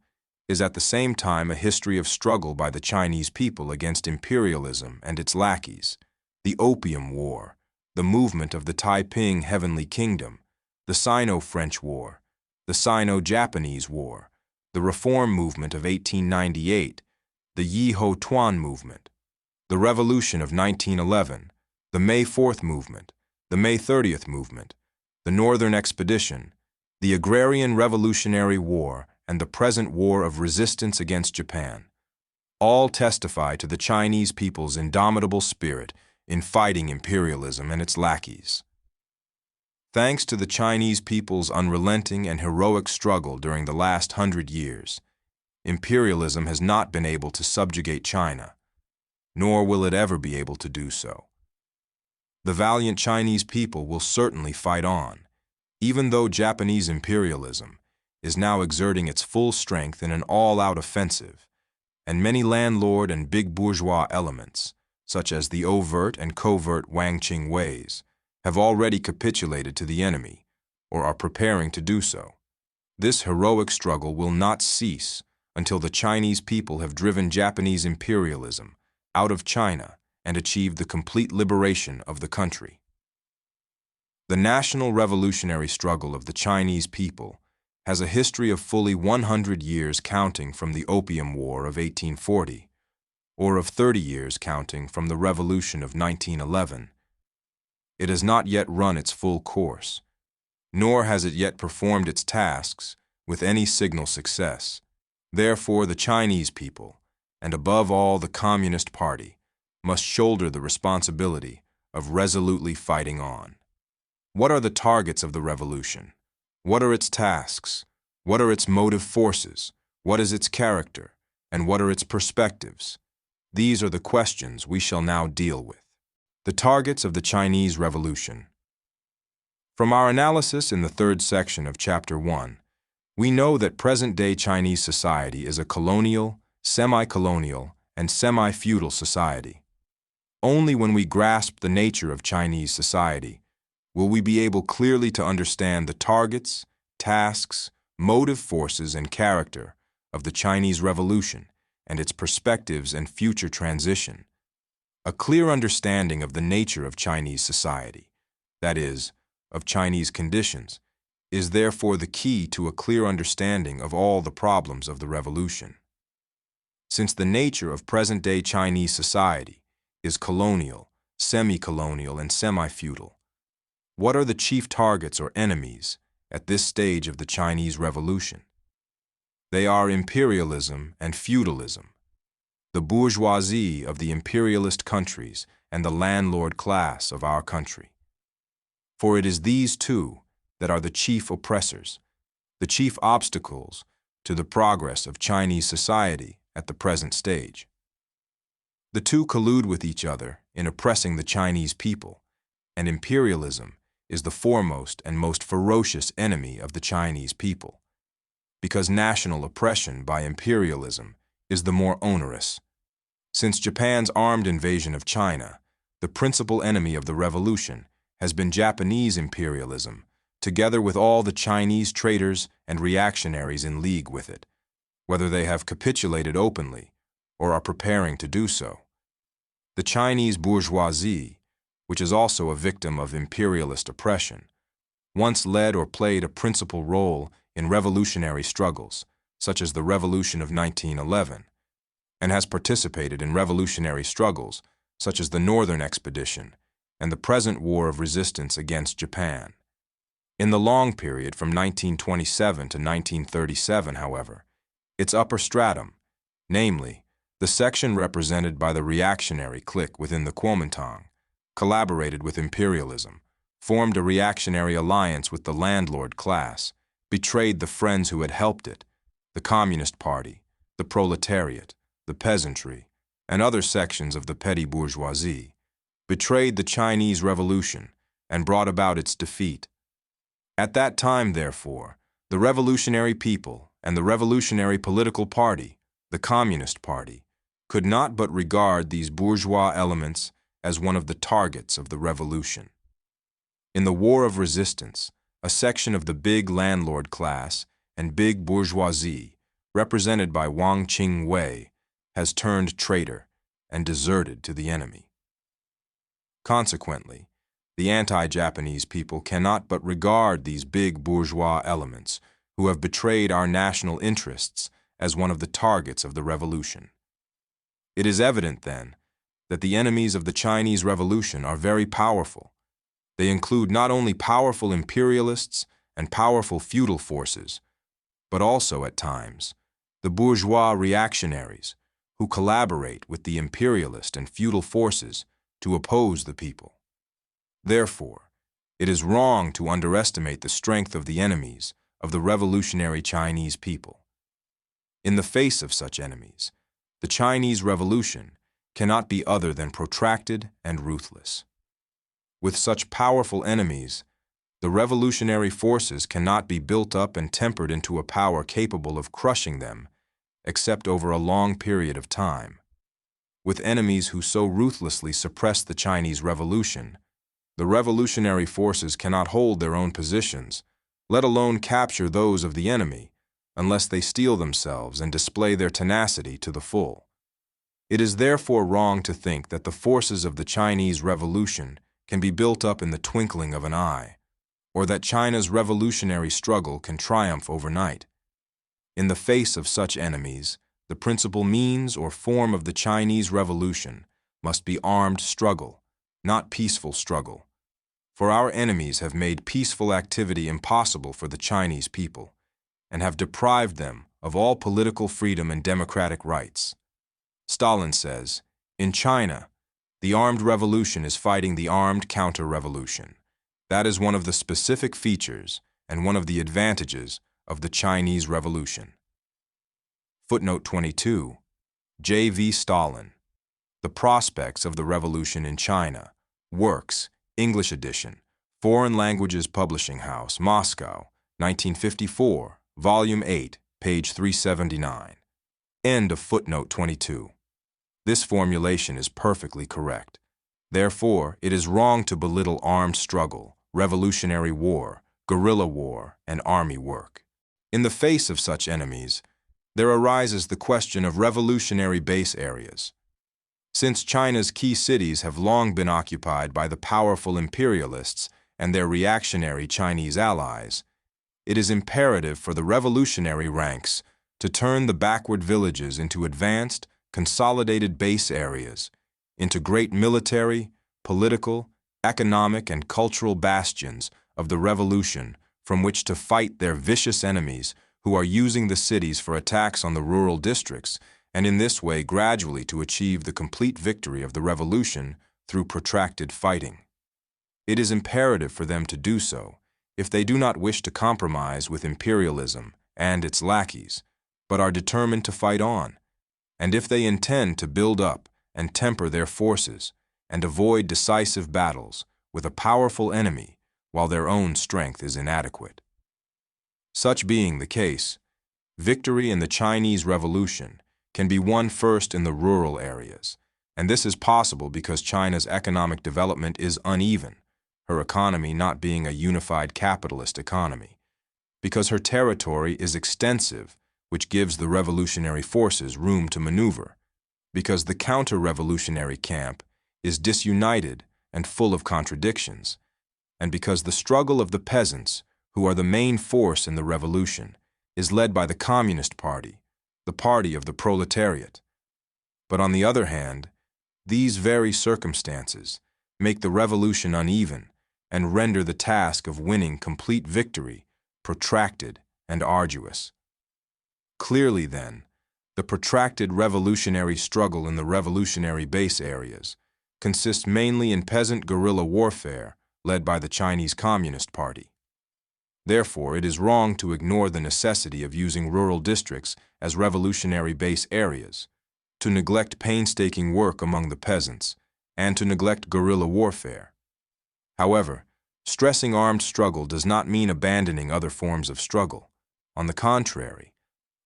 A: is at the same time a history of struggle by the Chinese people against imperialism and its lackeys, the Opium War, the movement of the Taiping Heavenly Kingdom, the Sino-French War, the Sino-Japanese War, the Reform Movement of 1898, the Yi-Ho Tuan Movement, the Revolution of 1911, the May 4th Movement, the May 30th Movement, the Northern Expedition, the Agrarian Revolutionary War, and the present war of resistance against Japan, all testify to the Chinese people's indomitable spirit in fighting imperialism and its lackeys. Thanks to the Chinese people's unrelenting and heroic struggle during the last 100 years, imperialism has not been able to subjugate China, nor will it ever be able to do so. The valiant Chinese people will certainly fight on, even though Japanese imperialism is now exerting its full strength in an all-out offensive, and many landlord and big bourgeois elements, such as the overt and covert Wangqing ways, have already capitulated to the enemy, or are preparing to do so. This heroic struggle will not cease until the Chinese people have driven Japanese imperialism out of China and achieved the complete liberation of the country. The national revolutionary struggle of the Chinese people has a history of fully 100 years counting from the Opium War of 1840, or of 30 years counting from the Revolution of 1911. It has not yet run its full course, nor has it yet performed its tasks with any signal success. Therefore, the Chinese people, and above all the Communist Party, must shoulder the responsibility of resolutely fighting on. What are the targets of the revolution? What are its tasks? What are its motive forces? What is its character? And what are its perspectives? These are the questions we shall now deal with. The targets of the Chinese Revolution. From our analysis in the third section of Chapter 1, we know that present-day Chinese society is a colonial, semi-colonial, and semi-feudal society. Only when we grasp the nature of Chinese society will we be able clearly to understand the targets, tasks, motive forces, and character of the Chinese Revolution and its perspectives and future transition. A clear understanding of the nature of Chinese society, that is, of Chinese conditions, is therefore the key to a clear understanding of all the problems of the revolution. Since the nature of present-day Chinese society is colonial, semi-colonial, and semi-feudal, what are the chief targets or enemies at this stage of the Chinese Revolution? They are imperialism and feudalism, the bourgeoisie of the imperialist countries and the landlord class of our country. For it is these two that are the chief oppressors, the chief obstacles to the progress of Chinese society at the present stage. The two collude with each other in oppressing the Chinese people, and imperialism is the foremost and most ferocious enemy of the Chinese people, because national oppression by imperialism is the more onerous. Since Japan's armed invasion of China, the principal enemy of the revolution has been Japanese imperialism, together with all the Chinese traitors and reactionaries in league with it, whether they have capitulated openly or are preparing to do so. The Chinese bourgeoisie, which is also a victim of imperialist oppression, once led or played a principal role in revolutionary struggles, such as the Revolution of 1911, and has participated in revolutionary struggles, such as the Northern Expedition and the present war of resistance against Japan. In the long period from 1927 to 1937, however, its upper stratum, namely, the section represented by the reactionary clique within the Kuomintang, collaborated with imperialism, formed a reactionary alliance with the landlord class, betrayed the friends who had helped it, the Communist Party, the proletariat, the peasantry, and other sections of the petty bourgeoisie, betrayed the Chinese Revolution and brought about its defeat. At that time, therefore, the revolutionary people and the revolutionary political party, the Communist Party, could not but regard these bourgeois elements as one of the targets of the revolution. In the war of resistance, a section of the big landlord class and big bourgeoisie, represented by Wang Qingwei, has turned traitor and deserted to the enemy. Consequently, the anti-Japanese people cannot but regard these big bourgeois elements who have betrayed our national interests as one of the targets of the revolution. It is evident, then, that the enemies of the Chinese Revolution are very powerful. They include not only powerful imperialists and powerful feudal forces, but also, at times, the bourgeois reactionaries who collaborate with the imperialist and feudal forces to oppose the people. Therefore, it is wrong to underestimate the strength of the enemies of the revolutionary Chinese people. In the face of such enemies, the Chinese Revolution cannot be other than protracted and ruthless. With such powerful enemies, the revolutionary forces cannot be built up and tempered into a power capable of crushing them, except over a long period of time. With enemies who so ruthlessly suppress the Chinese Revolution, the revolutionary forces cannot hold their own positions, let alone capture those of the enemy, unless they steel themselves and display their tenacity to the full. It is therefore wrong to think that the forces of the Chinese Revolution can be built up in the twinkling of an eye, or that China's revolutionary struggle can triumph overnight. In the face of such enemies, the principal means or form of the Chinese Revolution must be armed struggle, not peaceful struggle. For our enemies have made peaceful activity impossible for the Chinese people, and have deprived them of all political freedom and democratic rights. Stalin says, "In China, the armed revolution is fighting the armed counter-revolution. That is one of the specific features and one of the advantages of the Chinese Revolution." Footnote 22. J. V. Stalin. The Prospects of the Revolution in China. Works, English edition. Foreign Languages Publishing House, Moscow, 1954, Volume 8, page 379. End of footnote 22. This formulation is perfectly correct. Therefore, it is wrong to belittle armed struggle, revolutionary war, guerrilla war, and army work. In the face of such enemies, there arises the question of revolutionary base areas. Since China's key cities have long been occupied by the powerful imperialists and their reactionary Chinese allies, it is imperative for the revolutionary ranks to turn the backward villages into advanced, consolidated base areas, into great military, political, economic, and cultural bastions of the revolution from which to fight their vicious enemies who are using the cities for attacks on the rural districts, and in this way gradually to achieve the complete victory of the revolution through protracted fighting. It is imperative for them to do so if they do not wish to compromise with imperialism and its lackeys, but are determined to fight on, and if they intend to build up and temper their forces and avoid decisive battles with a powerful enemy while their own strength is inadequate. Such being the case, victory in the Chinese Revolution can be won first in the rural areas, and this is possible because China's economic development is uneven, her economy not being a unified capitalist economy, because her territory is extensive, which gives the revolutionary forces room to maneuver, because the counter-revolutionary camp is disunited and full of contradictions, and because the struggle of the peasants, who are the main force in the revolution, is led by the Communist Party, the party of the proletariat. But on the other hand, these very circumstances make the revolution uneven and render the task of winning complete victory protracted and arduous. Clearly, then, the protracted revolutionary struggle in the revolutionary base areas consists mainly in peasant guerrilla warfare led by the Chinese Communist Party. Therefore, it is wrong to ignore the necessity of using rural districts as revolutionary base areas, to neglect painstaking work among the peasants, and to neglect guerrilla warfare. However, stressing armed struggle does not mean abandoning other forms of struggle. On the contrary,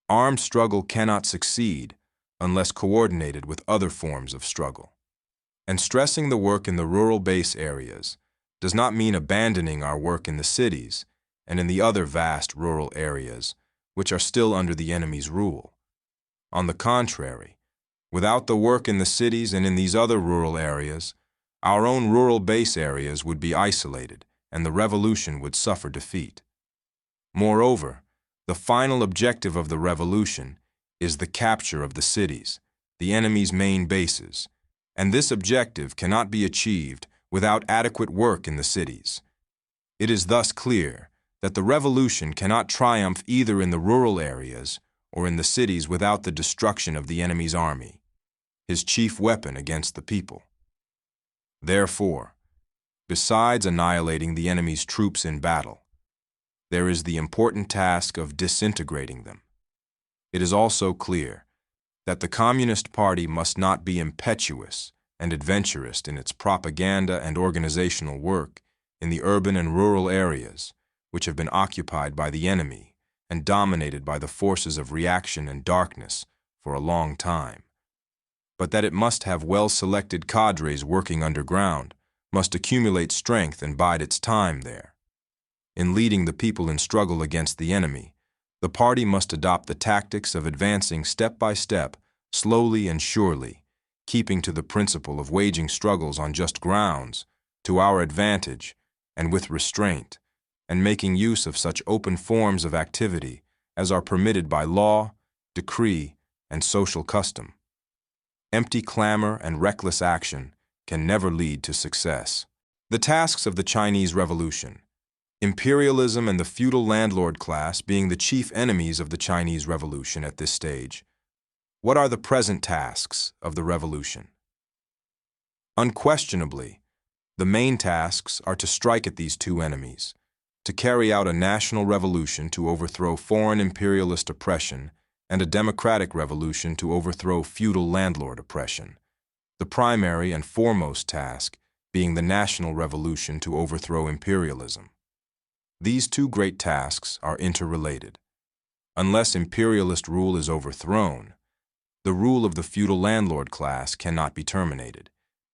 A: armed struggle cannot succeed unless coordinated with other forms of struggle. And stressing the work in the rural base areas does not mean abandoning our work in the cities and in the other vast rural areas, which are still under the enemy's rule. On the contrary, without the work in the cities and in these other rural areas, our own rural base areas would be isolated, and the revolution would suffer defeat. Moreover, the final objective of the revolution is the capture of the cities, the enemy's main bases, and this objective cannot be achieved without adequate work in the cities. It is thus clear that the revolution cannot triumph either in the rural areas or in the cities without the destruction of the enemy's army, his chief weapon against the people. Therefore, besides annihilating the enemy's troops in battle, there is the important task of disintegrating them. It is also clear that the Communist Party must not be impetuous and adventurous in its propaganda and organizational work in the urban and rural areas, which have been occupied by the enemy and dominated by the forces of reaction and darkness for a long time, but that it must have well-selected cadres working underground, must accumulate strength and bide its time there. In leading the people in struggle against the enemy, the party must adopt the tactics of advancing step by step, slowly and surely, keeping to the principle of waging struggles on just grounds, to our advantage, and with restraint, and making use of such open forms of activity as are permitted by law, decree, and social custom. Empty clamor and reckless action can never lead to success. The tasks of the Chinese Revolution. Imperialism and the feudal landlord class being the chief enemies of the Chinese Revolution at this stage, what are the present tasks of the revolution? Unquestionably, the main tasks are to strike at these two enemies, to carry out a national revolution to overthrow foreign imperialist oppression and a democratic revolution to overthrow feudal landlord oppression, the primary and foremost task being the national revolution to overthrow imperialism. These two great tasks are interrelated. Unless imperialist rule is overthrown, the rule of the feudal landlord class cannot be terminated,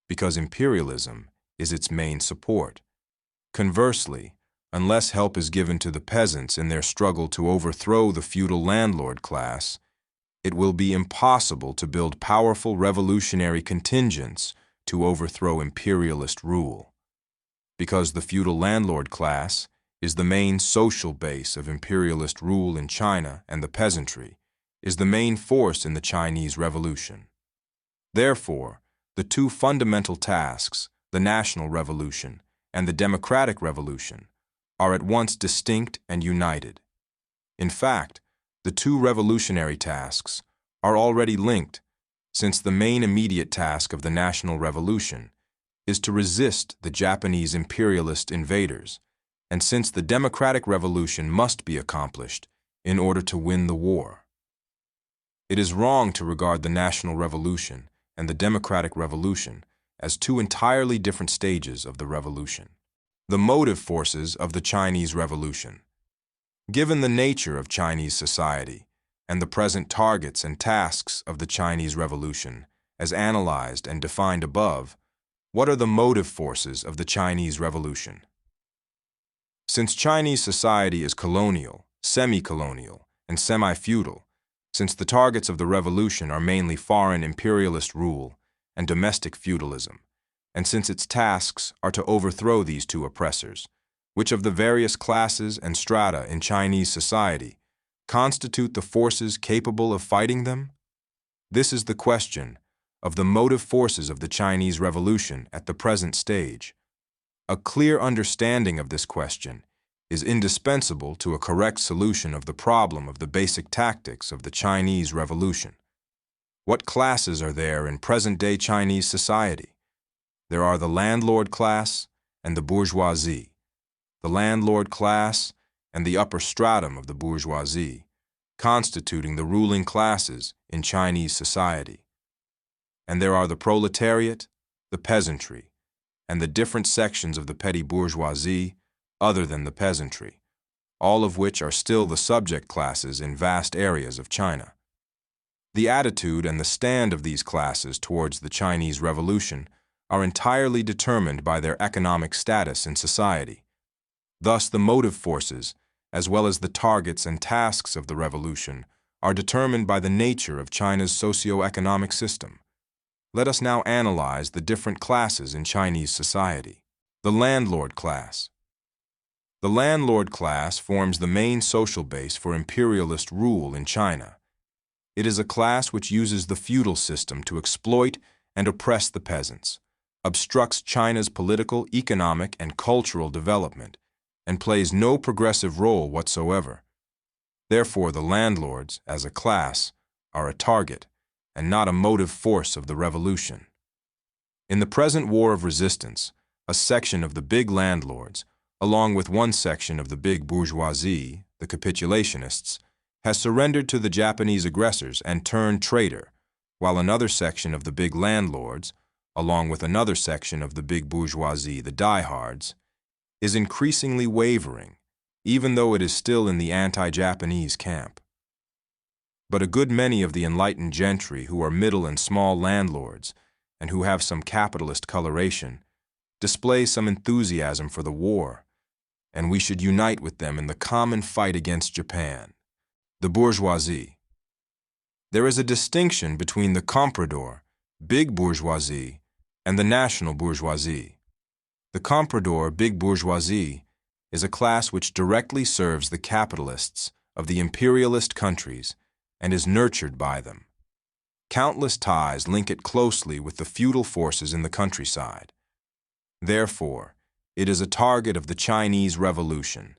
A: because imperialism is its main support. Conversely, unless help is given to the peasants in their struggle to overthrow the feudal landlord class, it will be impossible to build powerful revolutionary contingents to overthrow imperialist rule. Because the feudal landlord class is the main social base of imperialist rule in China, and the peasantry is the main force in the Chinese Revolution. Therefore, the two fundamental tasks, the national revolution and the democratic revolution, are at once distinct and united. In fact, the two revolutionary tasks are already linked, since the main immediate task of the national revolution is to resist the Japanese imperialist invaders, and since the democratic revolution must be accomplished in order to win the war. It is wrong to regard the national revolution and the democratic revolution as two entirely different stages of the revolution. The motive forces of the Chinese Revolution. Given the nature of Chinese society and the present targets and tasks of the Chinese Revolution, as analyzed and defined above, what are the motive forces of the Chinese Revolution? Since Chinese society is colonial, semi-colonial, and semi-feudal, since the targets of the revolution are mainly foreign imperialist rule and domestic feudalism, and since its tasks are to overthrow these two oppressors, which of the various classes and strata in Chinese society constitute the forces capable of fighting them? This is the question of the motive forces of the Chinese Revolution at the present stage. A clear understanding of this question is indispensable to a correct solution of the problem of the basic tactics of the Chinese Revolution. What classes are there in present-day Chinese society? There are the landlord class and the bourgeoisie, the landlord class and the upper stratum of the bourgeoisie, constituting the ruling classes in Chinese society. And there are the proletariat, the peasantry, and the different sections of the petty bourgeoisie other than the peasantry, all of which are still the subject classes in vast areas of China. The attitude and the stand of these classes towards the Chinese Revolution are entirely determined by their economic status in society. Thus, the motive forces, as well as the targets and tasks of the revolution, are determined by the nature of China's socio-economic system. Let us now analyze the different classes in Chinese society. The landlord class. The landlord class forms the main social base for imperialist rule in China. It is a class which uses the feudal system to exploit and oppress the peasants, obstructs China's political, economic, and cultural development, and plays no progressive role whatsoever. Therefore, the landlords, as a class, are a target and not a motive force of the revolution. In the present war of resistance, a section of the big landlords, along with one section of the big bourgeoisie, the capitulationists, has surrendered to the Japanese aggressors and turned traitor, while another section of the big landlords, along with another section of the big bourgeoisie, the diehards, is increasingly wavering, even though it is still in the anti-Japanese camp. But a good many of the enlightened gentry who are middle and small landlords and who have some capitalist coloration display some enthusiasm for the war, and we should unite with them in the common fight against Japan. The bourgeoisie. There is a distinction between the comprador, big bourgeoisie, and the national bourgeoisie. The comprador, big bourgeoisie, is a class which directly serves the capitalists of the imperialist countries and is nurtured by them. Countless ties link it closely with the feudal forces in the countryside. Therefore, It is a target of the Chinese Revolution,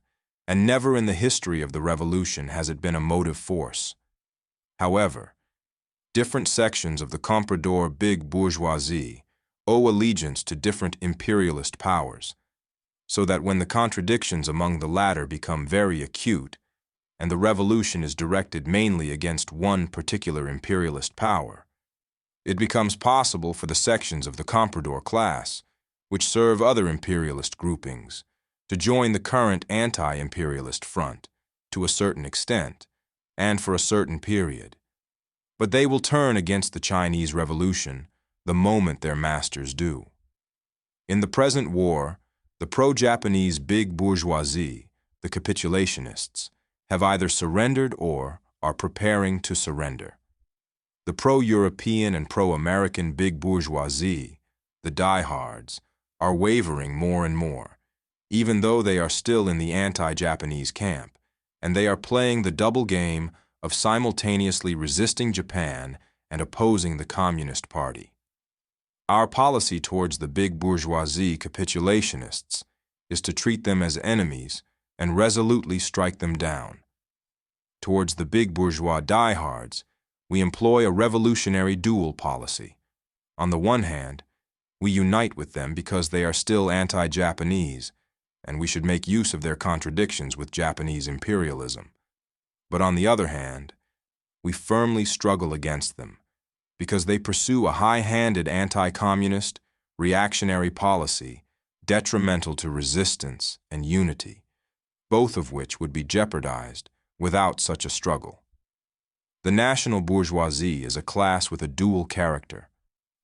A: and never in the history of the revolution has it been a motive force. However, different sections of the comprador big bourgeoisie owe allegiance to different imperialist powers, so that when the contradictions among the latter become very acute, and the revolution is directed mainly against one particular imperialist power, it becomes possible for the sections of the comprador class, which serve other imperialist groupings, to join the current anti-imperialist front, to a certain extent, and for a certain period. But they will turn against the Chinese Revolution the moment their masters do. In the present war, the pro-Japanese big bourgeoisie, the capitulationists, have either surrendered or are preparing to surrender. The pro-European and pro-American big bourgeoisie, the diehards, are wavering more and more, even though they are still in the anti-Japanese camp, and they are playing the double game of simultaneously resisting Japan and opposing the Communist Party. Our policy towards the big bourgeoisie capitulationists is to treat them as enemies and resolutely strike them down. Towards the big bourgeois diehards, we employ a revolutionary dual policy. On the one hand, we unite with them because they are still anti-Japanese, and we should make use of their contradictions with Japanese imperialism. But on the other hand, we firmly struggle against them because they pursue a high-handed anti-communist, reactionary policy detrimental to resistance and unity, both of which would be jeopardized without such a struggle. The national bourgeoisie is a class with a dual character.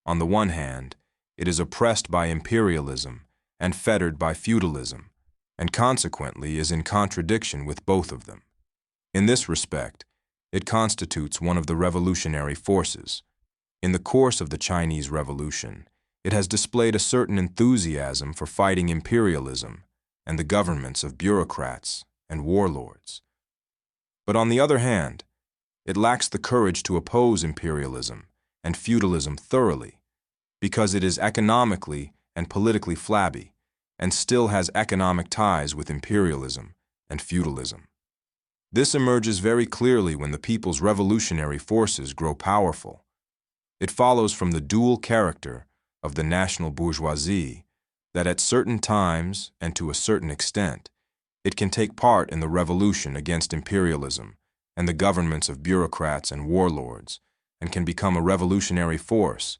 A: On the one hand, it is oppressed by imperialism and fettered by feudalism, and consequently is in contradiction with both of them. In this respect, it constitutes one of the revolutionary forces. In the course of the Chinese Revolution, it has displayed a certain enthusiasm for fighting imperialism and the governments of bureaucrats and warlords. But on the other hand, it lacks the courage to oppose imperialism and feudalism thoroughly, because it is economically and politically flabby and still has economic ties with imperialism and feudalism. This emerges very clearly when the people's revolutionary forces grow powerful. It follows from the dual character of the national bourgeoisie that at certain times and to a certain extent, it can take part in the revolution against imperialism and the governments of bureaucrats and warlords, and can become a revolutionary force,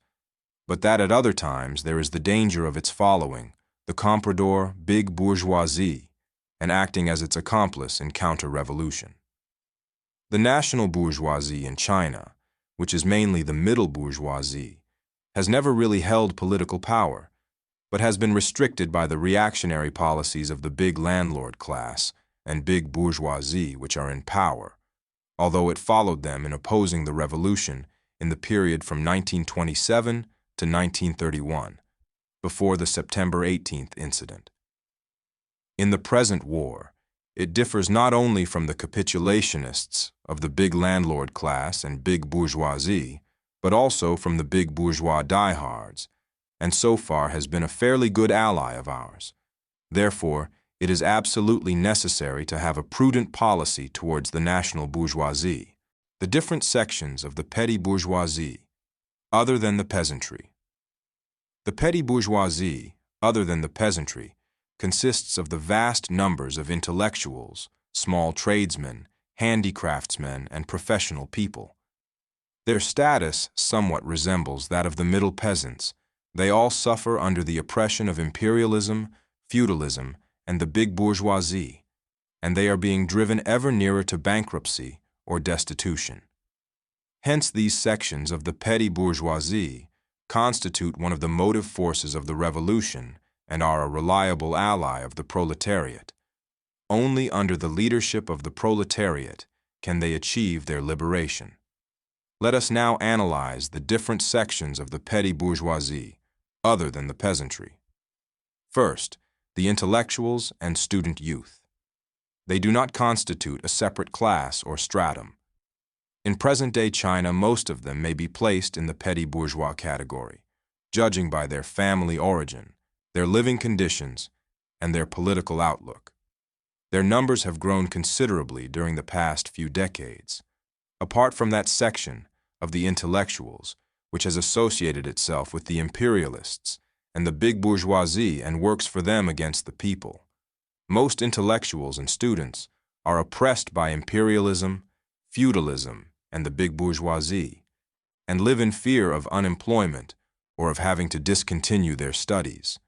A: but that at other times there is the danger of its following, the comprador big bourgeoisie, and acting as its accomplice in counter-revolution. The national bourgeoisie in China, which is mainly the middle bourgeoisie, has never really held political power, but has been restricted by the reactionary policies of the big landlord class and big bourgeoisie which are in power, although it followed them in opposing the revolution in the period from 1927 to 1931, before the September 18th incident. In the present war, it differs not only from the capitulationists of the big landlord class and big bourgeoisie, but also from the big bourgeois diehards, and so far has been a fairly good ally of ours. Therefore, it is absolutely necessary to have a prudent policy towards the national bourgeoisie, the different sections of the petty bourgeoisie, other than the peasantry. The petty bourgeoisie, other than the peasantry, consists of the vast numbers of intellectuals, small tradesmen, handicraftsmen, and professional people. Their status somewhat resembles that of the middle peasants. They all suffer under the oppression of imperialism, feudalism, and the big bourgeoisie, and they are being driven ever nearer to bankruptcy or destitution. Hence these sections of the petty bourgeoisie constitute one of the motive forces of the revolution and are a reliable ally of the proletariat. Only under the leadership of the proletariat can they achieve their liberation. Let us now analyze the different sections of the petty bourgeoisie, other than the peasantry. First, the intellectuals and student youth. They do not constitute a separate class or stratum. In present-day China, most of them may be placed in the petty bourgeois category, judging by their family origin, their living conditions, and their political outlook. Their numbers have grown considerably during the past few decades. Apart from that section of the intellectuals, which has associated itself with the imperialists and the big bourgeoisie and works for them against the people, most intellectuals and students are oppressed by imperialism, feudalism, and the big bourgeoisie, and live in fear of unemployment or of having to discontinue their studies.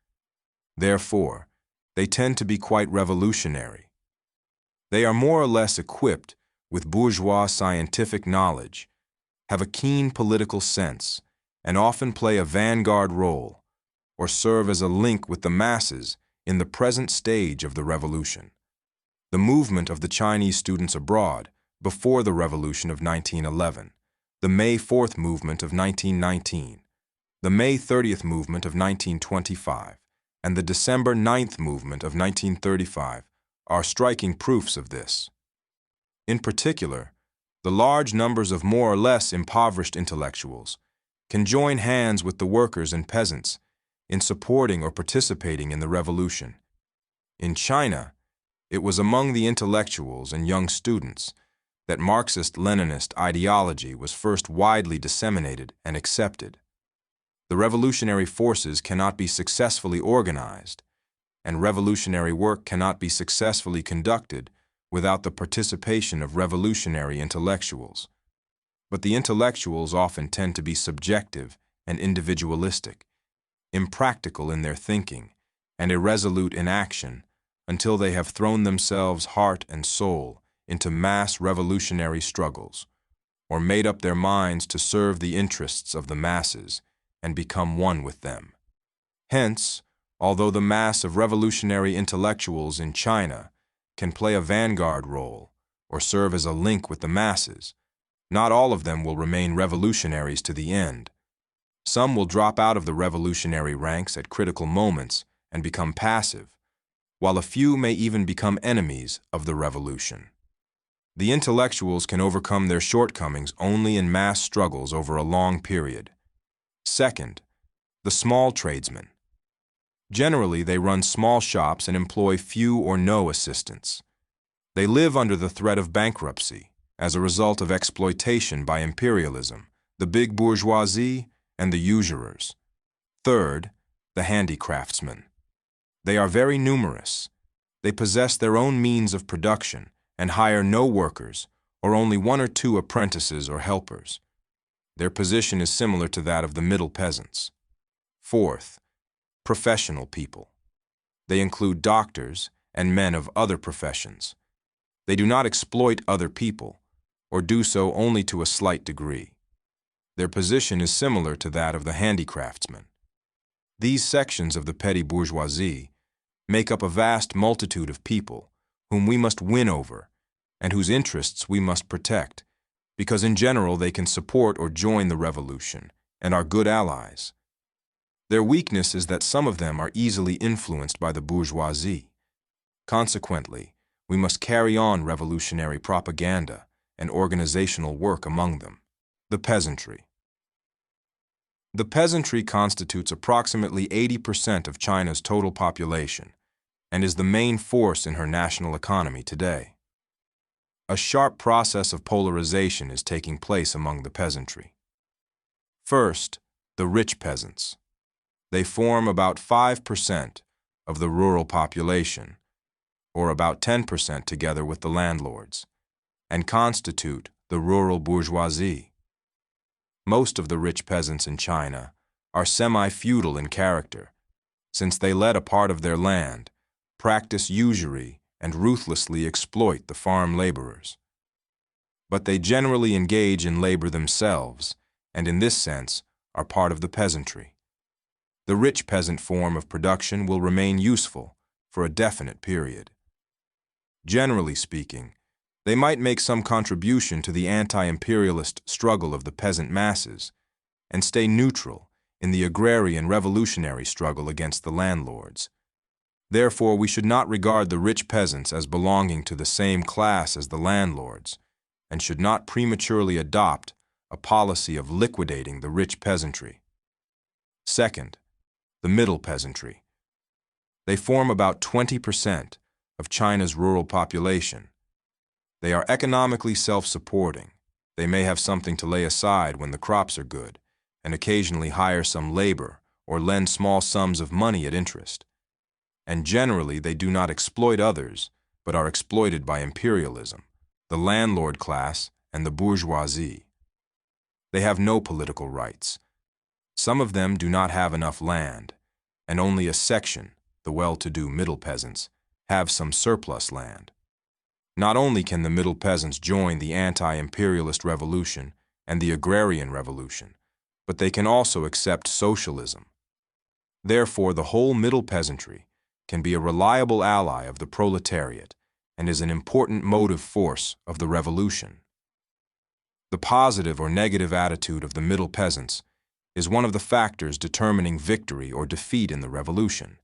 A: Therefore, they tend to be quite revolutionary. They are more or less equipped with bourgeois scientific knowledge, have a keen political sense, and often play a vanguard role or serve as a link with the masses in the present stage of the revolution. The movement of the Chinese students abroad before the revolution of 1911, the May 4th movement of 1919, the May 30th movement of 1925, and the December 9th movement of 1935 are striking proofs of this. In particular, the large numbers of more or less impoverished intellectuals can join hands with the workers and peasants in supporting or participating in the revolution. In China, it was among the intellectuals and young students that Marxist-Leninist ideology was first widely disseminated and accepted. The revolutionary forces cannot be successfully organized, and revolutionary work cannot be successfully conducted without the participation of revolutionary intellectuals. But the intellectuals often tend to be subjective and individualistic, impractical in their thinking, and irresolute in action until they have thrown themselves heart and soul into mass revolutionary struggles, or made up their minds to serve the interests of the masses and become one with them. Hence, although the mass of revolutionary intellectuals in China can play a vanguard role or serve as a link with the masses, not all of them will remain revolutionaries to the end. Some will drop out of the revolutionary ranks at critical moments and become passive, while a few may even become enemies of the revolution. The intellectuals can overcome their shortcomings only in mass struggles over a long period. Second, the small tradesmen. Generally, they run small shops and employ few or no assistants. They live under the threat of bankruptcy as a result of exploitation by imperialism, the big bourgeoisie, and the usurers. Third, the handicraftsmen. They are very numerous. They possess their own means of production and hire no workers or only one or two apprentices or helpers. Their position is similar to that of the middle peasants. Fourth, professional people. They include doctors and men of other professions. They do not exploit other people, or do so only to a slight degree. Their position is similar to that of the handicraftsmen. These sections of the petty bourgeoisie make up a vast multitude of people whom we must win over and whose interests we must protect, because in general they can support or join the revolution and are good allies. Their weakness is that some of them are easily influenced by the bourgeoisie. Consequently, we must carry on revolutionary propaganda and organizational work among them. The peasantry. The peasantry constitutes approximately 80% of China's total population and is the main force in her national economy today. A sharp process of polarization is taking place among the peasantry. First, the rich peasants. They form about 5% of the rural population, or about 10% together with the landlords, and constitute the rural bourgeoisie. Most of the rich peasants in China are semi-feudal in character, since they let a part of their land, practice usury, and ruthlessly exploit the farm laborers. But they generally engage in labor themselves, and in this sense are part of the peasantry. The rich peasant form of production will remain useful for a definite period. Generally speaking, they might make some contribution to the anti-imperialist struggle of the peasant masses and stay neutral in the agrarian revolutionary struggle against the landlords. Therefore, we should not regard the rich peasants as belonging to the same class as the landlords, and should not prematurely adopt a policy of liquidating the rich peasantry. Second, the middle peasantry. They form about 20% of China's rural population. They are economically self-supporting. They may have something to lay aside when the crops are good, and occasionally hire some labor or lend small sums of money at interest. And generally they do not exploit others, but are exploited by imperialism, the landlord class, and the bourgeoisie. They have no political rights. Some of them do not have enough land, and only a section, the well-to-do middle peasants, have some surplus land. Not only can the middle peasants join the anti-imperialist revolution and the agrarian revolution, but they can also accept socialism. Therefore, the whole middle peasantry can be a reliable ally of the proletariat and is an important motive force of the revolution. The positive or negative attitude of the middle peasants is one of the factors determining victory or defeat in the revolution,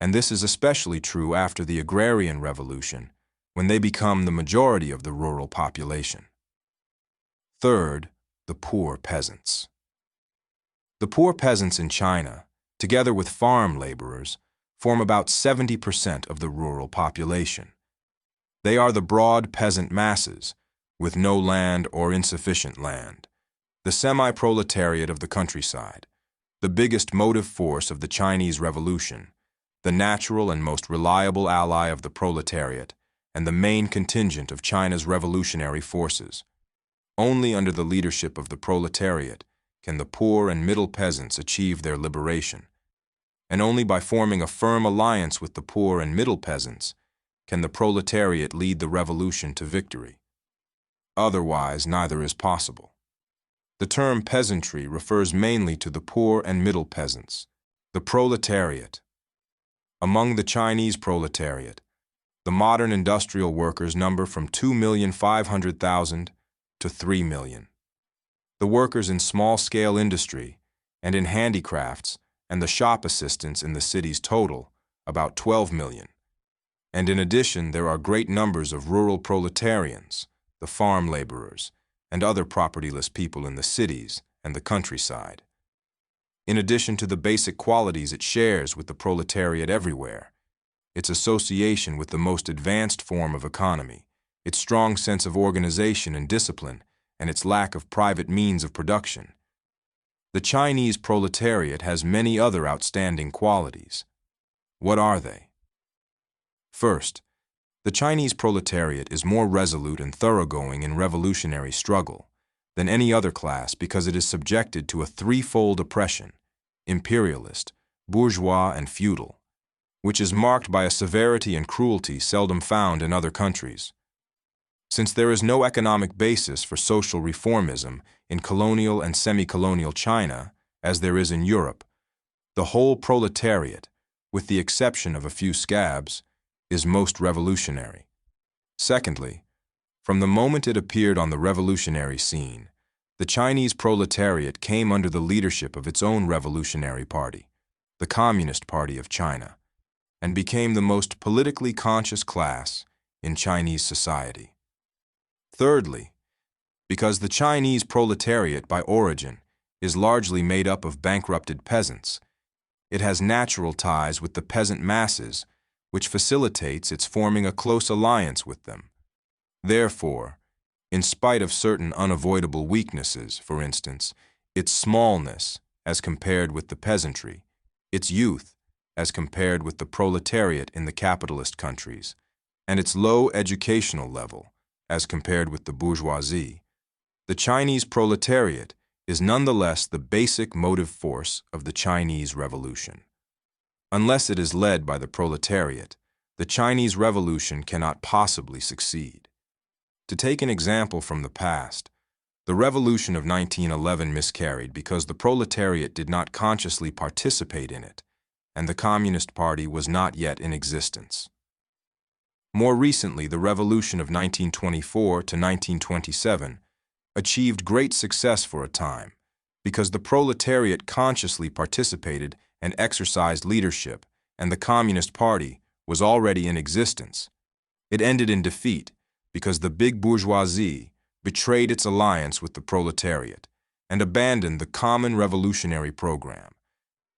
A: and this is especially true after the agrarian revolution, when they become the majority of the rural population. Third, the poor peasants. The poor peasants in China, together with farm laborers, form about 70% of the rural population. They are the broad peasant masses, with no land or insufficient land, the semi-proletariat of the countryside, the biggest motive force of the Chinese Revolution, the natural and most reliable ally of the proletariat, and the main contingent of China's revolutionary forces. Only under the leadership of the proletariat can the poor and middle peasants achieve their liberation, and only by forming a firm alliance with the poor and middle peasants can the proletariat lead the revolution to victory. Otherwise, neither is possible. The term peasantry refers mainly to the poor and middle peasants, the proletariat. Among the Chinese proletariat, the modern industrial workers number from 2,500,000 to 3 million. The workers in small-scale industry and in handicrafts and the shop assistants in the cities total about 12 million. And in addition, there are great numbers of rural proletarians, the farm laborers, and other propertyless people in the cities and the countryside. In addition to the basic qualities it shares with the proletariat everywhere, its association with the most advanced form of economy, its strong sense of organization and discipline, and its lack of private means of production, the Chinese proletariat has many other outstanding qualities. What are they? First, the Chinese proletariat is more resolute and thoroughgoing in revolutionary struggle than any other class because it is subjected to a threefold oppression, imperialist, bourgeois, and feudal, which is marked by a severity and cruelty seldom found in other countries. Since there is no economic basis for social reformism in colonial and semi-colonial China, as there is in Europe, the whole proletariat, with the exception of a few scabs, is most revolutionary. Secondly, from the moment it appeared on the revolutionary scene, the Chinese proletariat came under the leadership of its own revolutionary party, the Communist Party of China, and became the most politically conscious class in Chinese society. Thirdly, because the Chinese proletariat by origin is largely made up of bankrupted peasants, it has natural ties with the peasant masses, which facilitates its forming a close alliance with them. Therefore, in spite of certain unavoidable weaknesses, for instance, its smallness as compared with the peasantry, its youth as compared with the proletariat in the capitalist countries, and its low educational level as compared with the bourgeoisie, the Chinese proletariat is nonetheless the basic motive force of the Chinese Revolution. Unless it is led by the proletariat, the Chinese Revolution cannot possibly succeed. To take an example from the past, the Revolution of 1911 miscarried because the proletariat did not consciously participate in it, and the Communist Party was not yet in existence. More recently, the Revolution of 1924 to 1927 achieved great success for a time because the proletariat consciously participated and exercised leadership, and the Communist Party was already in existence. It ended in defeat because the big bourgeoisie betrayed its alliance with the proletariat and abandoned the common revolutionary program.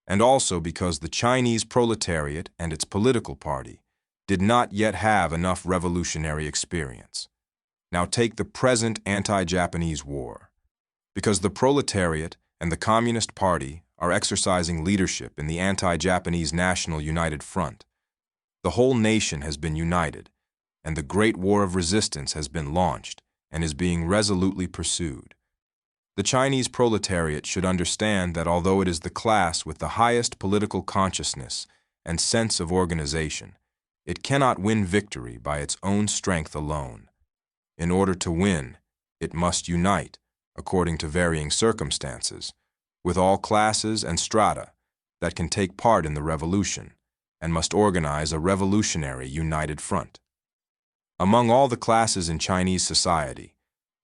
A: and also because the Chinese proletariat and its political party did not yet have enough revolutionary experience. Now take the present anti-Japanese war. Because the proletariat and the Communist Party are exercising leadership in the anti-Japanese National United Front, the whole nation has been united, and the Great War of Resistance has been launched and is being resolutely pursued. The Chinese proletariat should understand that although it is the class with the highest political consciousness and sense of organization, it cannot win victory by its own strength alone. In order to win, it must unite, according to varying circumstances, with all classes and strata that can take part in the revolution, and must organize a revolutionary united front. Among all the classes in Chinese society,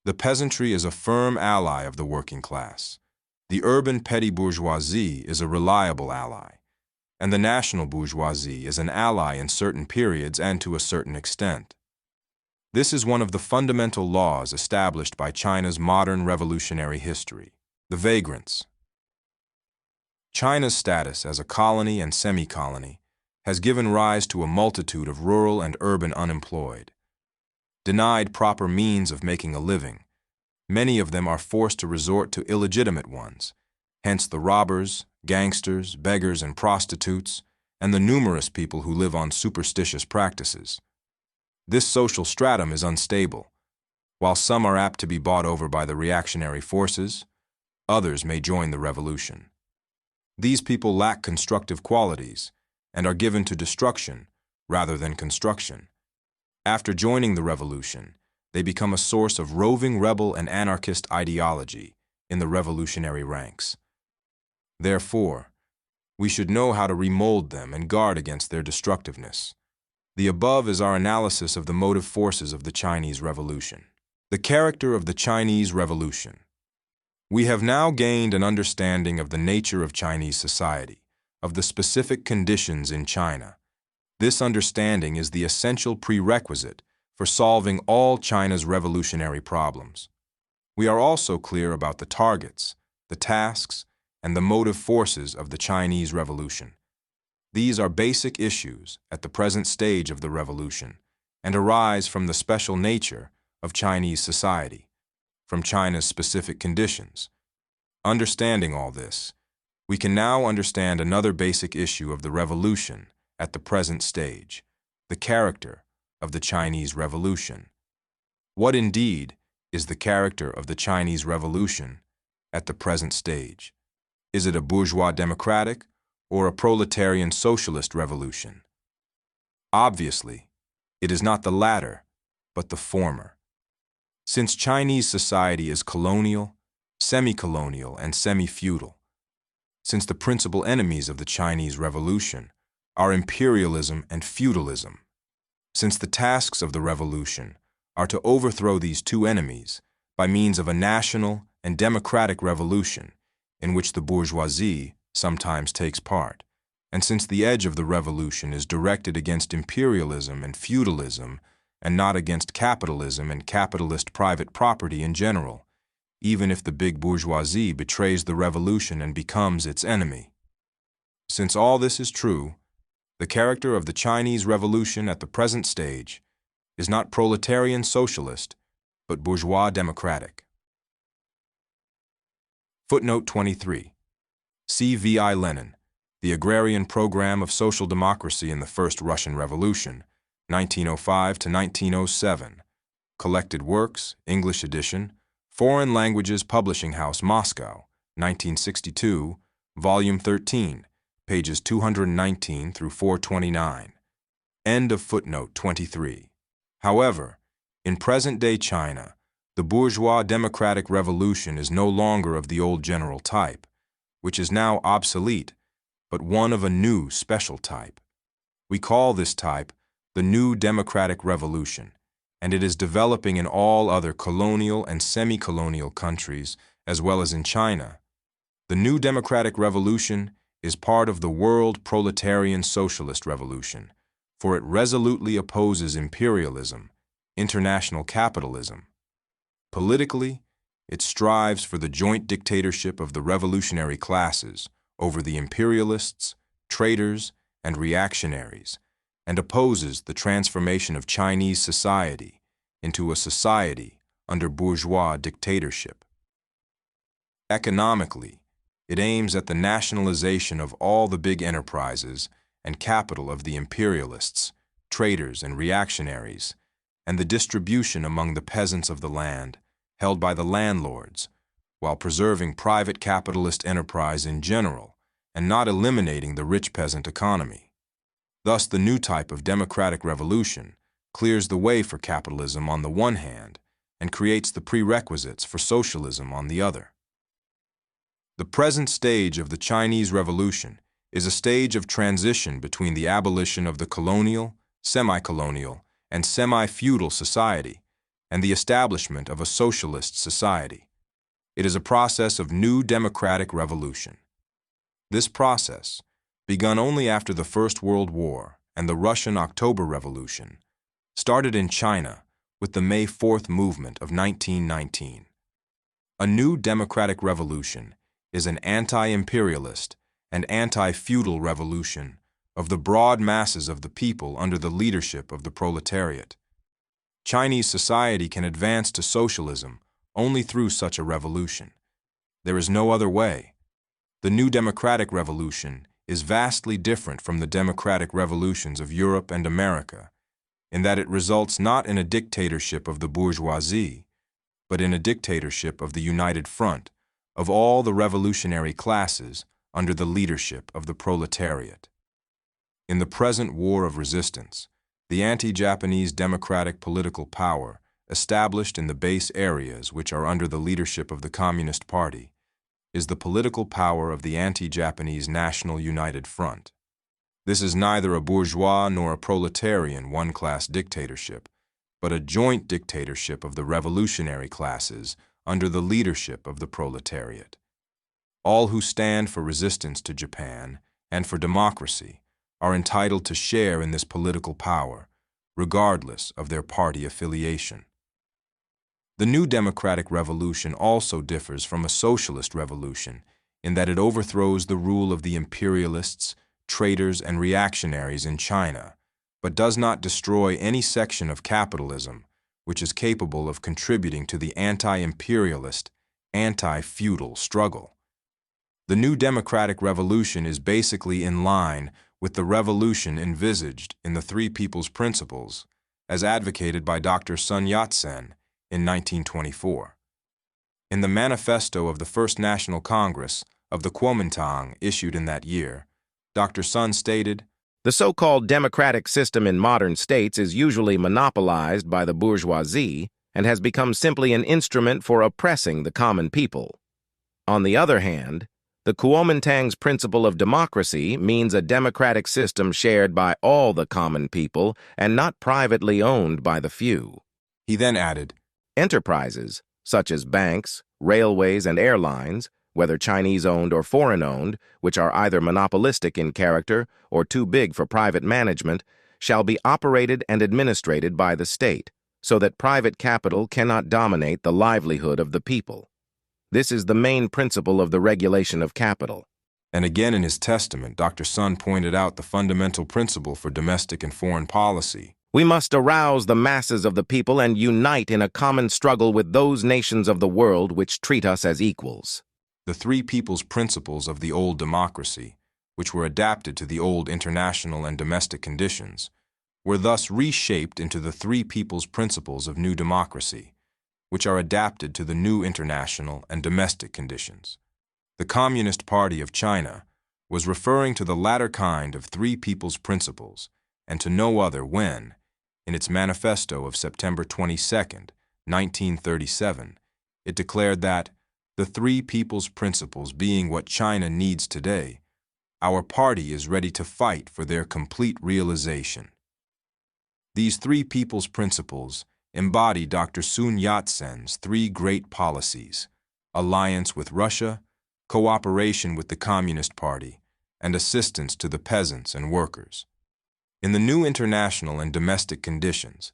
A: the peasantry is a firm ally of the working class. The urban petty bourgeoisie is a reliable ally, and the national bourgeoisie is an ally in certain periods and to a certain extent. This is one of the fundamental laws established by China's modern revolutionary history. The vagrants. China's status as a colony and semi-colony has given rise to a multitude of rural and urban unemployed. Denied proper means of making a living, many of them are forced to resort to illegitimate ones, hence the robbers, gangsters, beggars, and prostitutes, and the numerous people who live on superstitious practices. This social stratum is unstable. While some are apt to be bought over by the reactionary forces, others may join the revolution. These people lack constructive qualities and are given to destruction rather than construction. After joining the revolution, they become a source of roving rebel and anarchist ideology in the revolutionary ranks. Therefore, we should know how to remold them and guard against their destructiveness. The above is our analysis of the motive forces of the Chinese Revolution. The character of the Chinese Revolution. We have now gained an understanding of the nature of Chinese society, of the specific conditions in China. This understanding is the essential prerequisite for solving all China's revolutionary problems. We are also clear about the targets, the tasks, and the motive forces of the Chinese Revolution. These are basic issues at the present stage of the revolution and arise from the special nature of Chinese society, from China's specific conditions. Understanding all this, we can now understand another basic issue of the revolution at the present stage, the character of the Chinese Revolution. What indeed is the character of the Chinese Revolution at the present stage? Is it a bourgeois democratic or a proletarian socialist revolution? Obviously, it is not the latter, but the former. Since Chinese society is colonial, semi-colonial, and semi-feudal, since the principal enemies of the Chinese Revolution are imperialism and feudalism, since the tasks of the revolution are to overthrow these two enemies by means of a national and democratic revolution in which the bourgeoisie sometimes takes part, and since the edge of the revolution is directed against imperialism and feudalism and not against capitalism and capitalist private property in general, even if the big bourgeoisie betrays the revolution and becomes its enemy. Since all this is true, the character of the Chinese Revolution at the present stage is not proletarian socialist, but bourgeois democratic. Footnote 23. C. V. I. Lenin, The Agrarian Program of Social Democracy in the First Russian Revolution, 1905 to 1907. Collected Works, English edition, Foreign Languages Publishing House, Moscow, 1962, Volume 13, pages 219 through 429. End of footnote 23. However, in present-day China, the bourgeois democratic revolution is no longer of the old general type, which is now obsolete, but one of a new special type. We call this type the New Democratic Revolution, and it is developing in all other colonial and semi-colonial countries as well as in China. The New Democratic Revolution is part of the world proletarian socialist revolution, for it resolutely opposes imperialism, international capitalism. Politically, it strives for the joint dictatorship of the revolutionary classes, over the imperialists, traitors, and reactionaries, and opposes the transformation of Chinese society into a society under bourgeois dictatorship. Economically, it aims at the nationalization of all the big enterprises and capital of the imperialists, traitors, and reactionaries, and the distribution among the peasants of the land held by the landlords, while preserving private capitalist enterprise in general and not eliminating the rich peasant economy. Thus, the new type of democratic revolution clears the way for capitalism on the one hand and creates the prerequisites for socialism on the other. The present stage of the Chinese Revolution is a stage of transition between the abolition of the colonial, semi-colonial, and semi-feudal society and the establishment of a socialist society. It is a process of new democratic revolution. This process, begun only after the First World War and the Russian October Revolution, started in China with the May 4th movement of 1919. A new democratic revolution is an anti-imperialist and anti-feudal revolution of the broad masses of the people under the leadership of the proletariat. Chinese society can advance to socialism only through such a revolution. There is no other way. The new democratic revolution is vastly different from the democratic revolutions of Europe and America, in that it results not in a dictatorship of the bourgeoisie, but in a dictatorship of the united front of all the revolutionary classes under the leadership of the proletariat. In the present war of resistance, the anti-Japanese democratic political power established in the base areas which are under the leadership of the Communist Party is the political power of the anti-Japanese National United Front. This is neither a bourgeois nor a proletarian one-class dictatorship, but a joint dictatorship of the revolutionary classes under the leadership of the proletariat. All who stand for resistance to Japan and for democracy are entitled to share in this political power, regardless of their party affiliation. The new democratic revolution also differs from a socialist revolution in that it overthrows the rule of the imperialists, traitors, and reactionaries in China, but does not destroy any section of capitalism which is capable of contributing to the anti-imperialist, anti-feudal struggle. The new democratic revolution is basically in line with the revolution envisaged in the Three People's Principles, as advocated by Dr. Sun Yat-sen in 1924. In the manifesto of the First National Congress of the Kuomintang issued in that year, Dr. Sun stated,
B: "The so-called democratic system in modern states is usually monopolized by the bourgeoisie and has become simply an instrument for oppressing the common people. On the other hand, the Kuomintang's principle of democracy means a democratic system shared by all the common people and not privately owned by the few."
A: He then added,
B: "Enterprises, such as banks, railways, and airlines, whether Chinese-owned or foreign-owned, which are either monopolistic in character or too big for private management, shall be operated and administrated by the state, so that private capital cannot dominate the livelihood of the people. This is the main principle of the regulation of capital."
A: And again in his testament, Dr. Sun pointed out the fundamental principle for domestic and foreign policy.
B: "We must arouse the masses of the people and unite in a common struggle with those nations of the world which treat us as equals."
A: The Three People's Principles of the old democracy, which were adapted to the old international and domestic conditions, were thus reshaped into the Three People's Principles of new democracy, which are adapted to the new international and domestic conditions. The Communist Party of China was referring to the latter kind of Three People's Principles and to no other when, in its manifesto of September 22, 1937, it declared that, "The Three People's Principles being what China needs today, our party is ready to fight for their complete realization." These Three People's Principles embody Dr. Sun Yat-sen's three great policies: alliance with Russia, cooperation with the Communist Party, and assistance to the peasants and workers. In the new international and domestic conditions,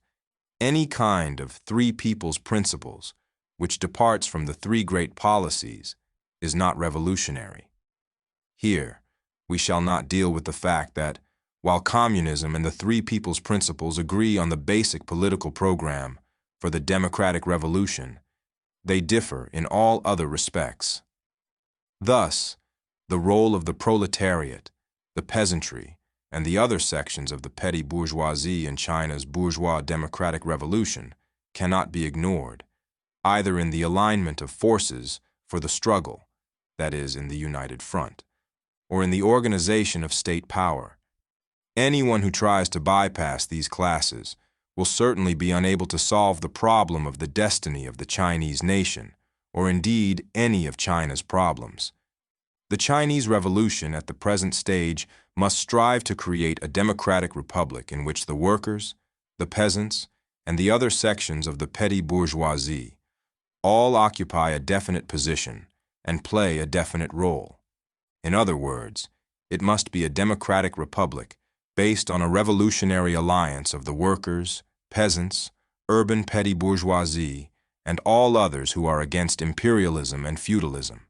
A: any kind of Three People's Principles which departs from the three great policies is not revolutionary. Here, we shall not deal with the fact that, while communism and the Three People's Principles agree on the basic political program for the democratic revolution, they differ in all other respects. Thus, the role of the proletariat, the peasantry, and the other sections of the petty bourgeoisie in China's bourgeois democratic revolution cannot be ignored, either in the alignment of forces for the struggle, that is, in the united front, or in the organization of state power. Anyone who tries to bypass these classes will certainly be unable to solve the problem of the destiny of the Chinese nation, or indeed any of China's problems. The Chinese Revolution at the present stage must strive to create a democratic republic in which the workers, the peasants, and the other sections of the petty bourgeoisie all occupy a definite position and play a definite role. In other words, it must be a democratic republic based on a revolutionary alliance of the workers, peasants, urban petty bourgeoisie, and all others who are against imperialism and feudalism.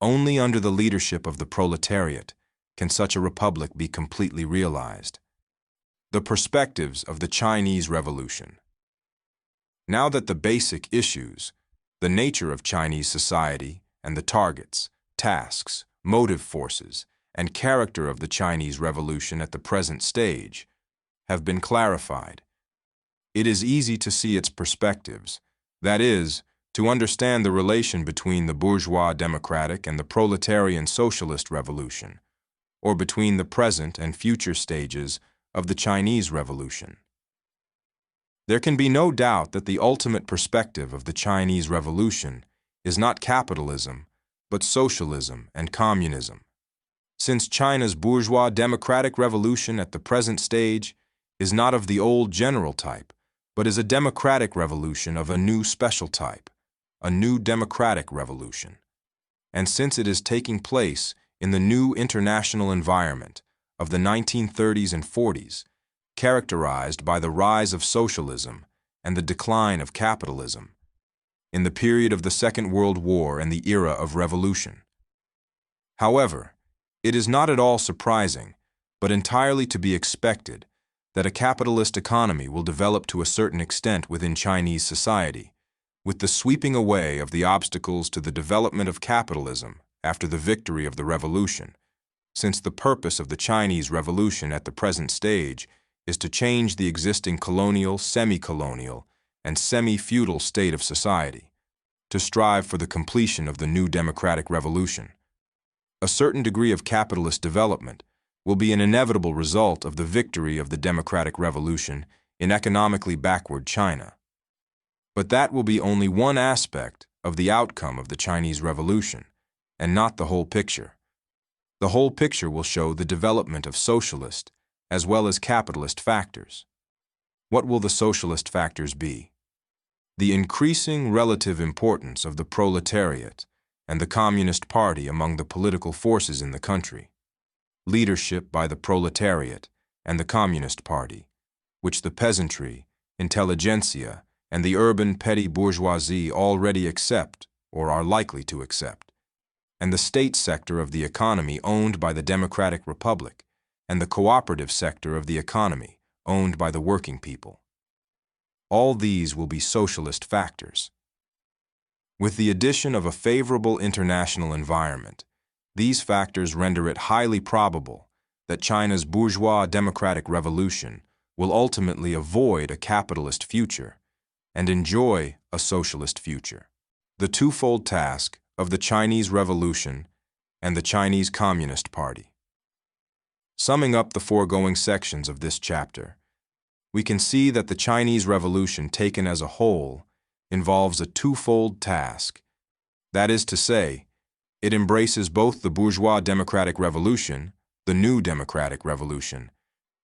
A: Only under the leadership of the proletariat can such a republic be completely realized. The perspectives of the Chinese Revolution. Now that the basic issues, the nature of Chinese society, and the targets, tasks, motive forces, and character of the Chinese Revolution at the present stage have been clarified, it is easy to see its perspectives, that is, to understand the relation between the bourgeois democratic and the proletarian socialist revolution, or between the present and future stages of the Chinese Revolution. There can be no doubt that the ultimate perspective of the Chinese Revolution is not capitalism, but socialism and communism. Since China's bourgeois democratic revolution at the present stage is not of the old general type, but is a democratic revolution of a new special type, a new democratic revolution. And since it is taking place in the new international environment of the 1930s and 40s, characterized by the rise of socialism and the decline of capitalism, in the period of the Second World War and the era of revolution. However, it is not at all surprising, but entirely to be expected, that a capitalist economy will develop to a certain extent within Chinese society, with the sweeping away of the obstacles to the development of capitalism after the victory of the revolution, since the purpose of the Chinese Revolution at the present stage is to change the existing colonial, semi-colonial, and semi-feudal state of society, to strive for the completion of the new democratic revolution. A certain degree of capitalist development will be an inevitable result of the victory of the democratic revolution in economically backward China. But that will be only one aspect of the outcome of the Chinese Revolution, and not the whole picture. The whole picture will show the development of socialist as well as capitalist factors. What will the socialist factors be? The increasing relative importance of the proletariat and the Communist Party among the political forces in the country, leadership by the proletariat and the Communist Party, which the peasantry, intelligentsia, and the urban petty bourgeoisie already accept or are likely to accept, and the state sector of the economy owned by the Democratic Republic, and the cooperative sector of the economy owned by the working people. All these will be socialist factors. With the addition of a favorable international environment, these factors render it highly probable that China's bourgeois democratic revolution will ultimately avoid a capitalist future and enjoy a socialist future. The twofold task of the Chinese Revolution and the Chinese Communist Party. Summing up the foregoing sections of this chapter, we can see that the Chinese Revolution taken as a whole involves a twofold task. That is to say, it embraces both the bourgeois democratic revolution, the new democratic revolution,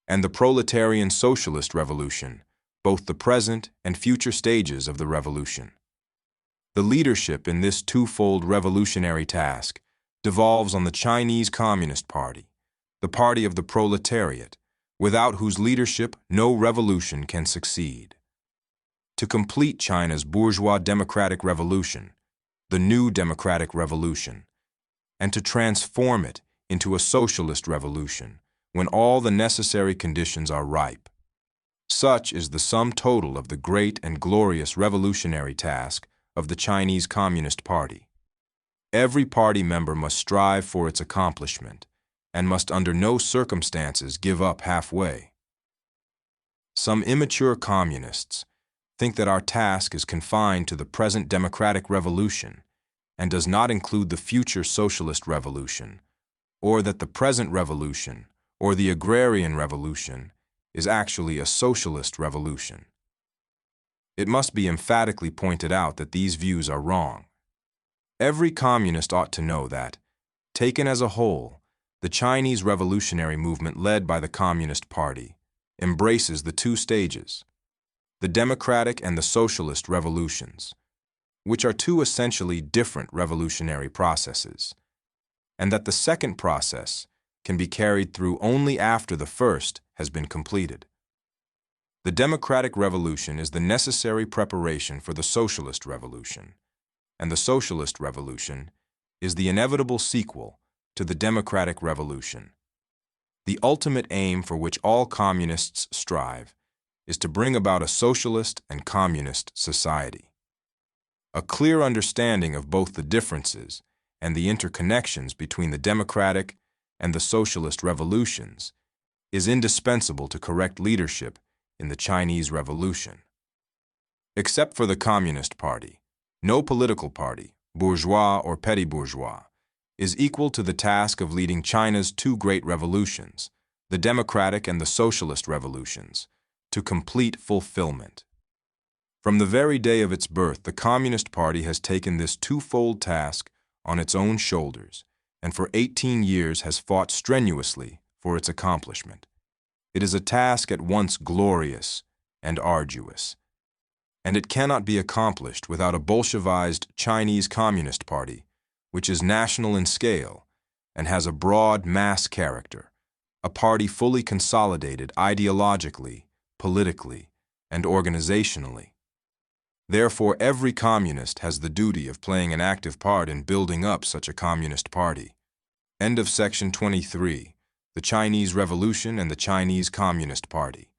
A: and the proletarian socialist revolution, both the present and future stages of the revolution. The leadership in this twofold revolutionary task devolves on the Chinese Communist Party, the party of the proletariat, without whose leadership no revolution can succeed. To complete China's bourgeois democratic revolution, the new democratic revolution, and to transform it into a socialist revolution when all the necessary conditions are ripe. Such is the sum total of the great and glorious revolutionary task of the Chinese Communist Party. Every party member must strive for its accomplishment and must under no circumstances give up halfway. Some immature communists think that our task is confined to the present democratic revolution and does not include the future socialist revolution, or that the present revolution, or the agrarian revolution, is actually a socialist revolution. It must be emphatically pointed out that these views are wrong. Every communist ought to know that, taken as a whole, the Chinese revolutionary movement led by the Communist Party embraces the two stages, the democratic and the socialist revolutions, which are two essentially different revolutionary processes, and that the second process can be carried through only after the first has been completed. The democratic revolution is the necessary preparation for the socialist revolution, and the socialist revolution is the inevitable sequel to the democratic revolution. The ultimate aim for which all communists strive is to bring about a socialist and communist society. A clear understanding of both the differences and the interconnections between the democratic and the socialist revolutions is indispensable to correct leadership in the Chinese Revolution. Except for the Communist Party, no political party, bourgeois or petty bourgeois, is equal to the task of leading China's two great revolutions, the democratic and the socialist revolutions, to complete fulfillment. From the very day of its birth, the Communist Party has taken this twofold task on its own shoulders, and for 18 years has fought strenuously for its accomplishment. It is a task at once glorious and arduous, and it cannot be accomplished without a Bolshevized Chinese Communist Party, which is national in scale and has a broad mass character, a party fully consolidated ideologically, politically, and organizationally. Therefore, every communist has the duty of playing an active part in building up such a communist party. End of section 23. The Chinese Revolution and the Chinese Communist Party.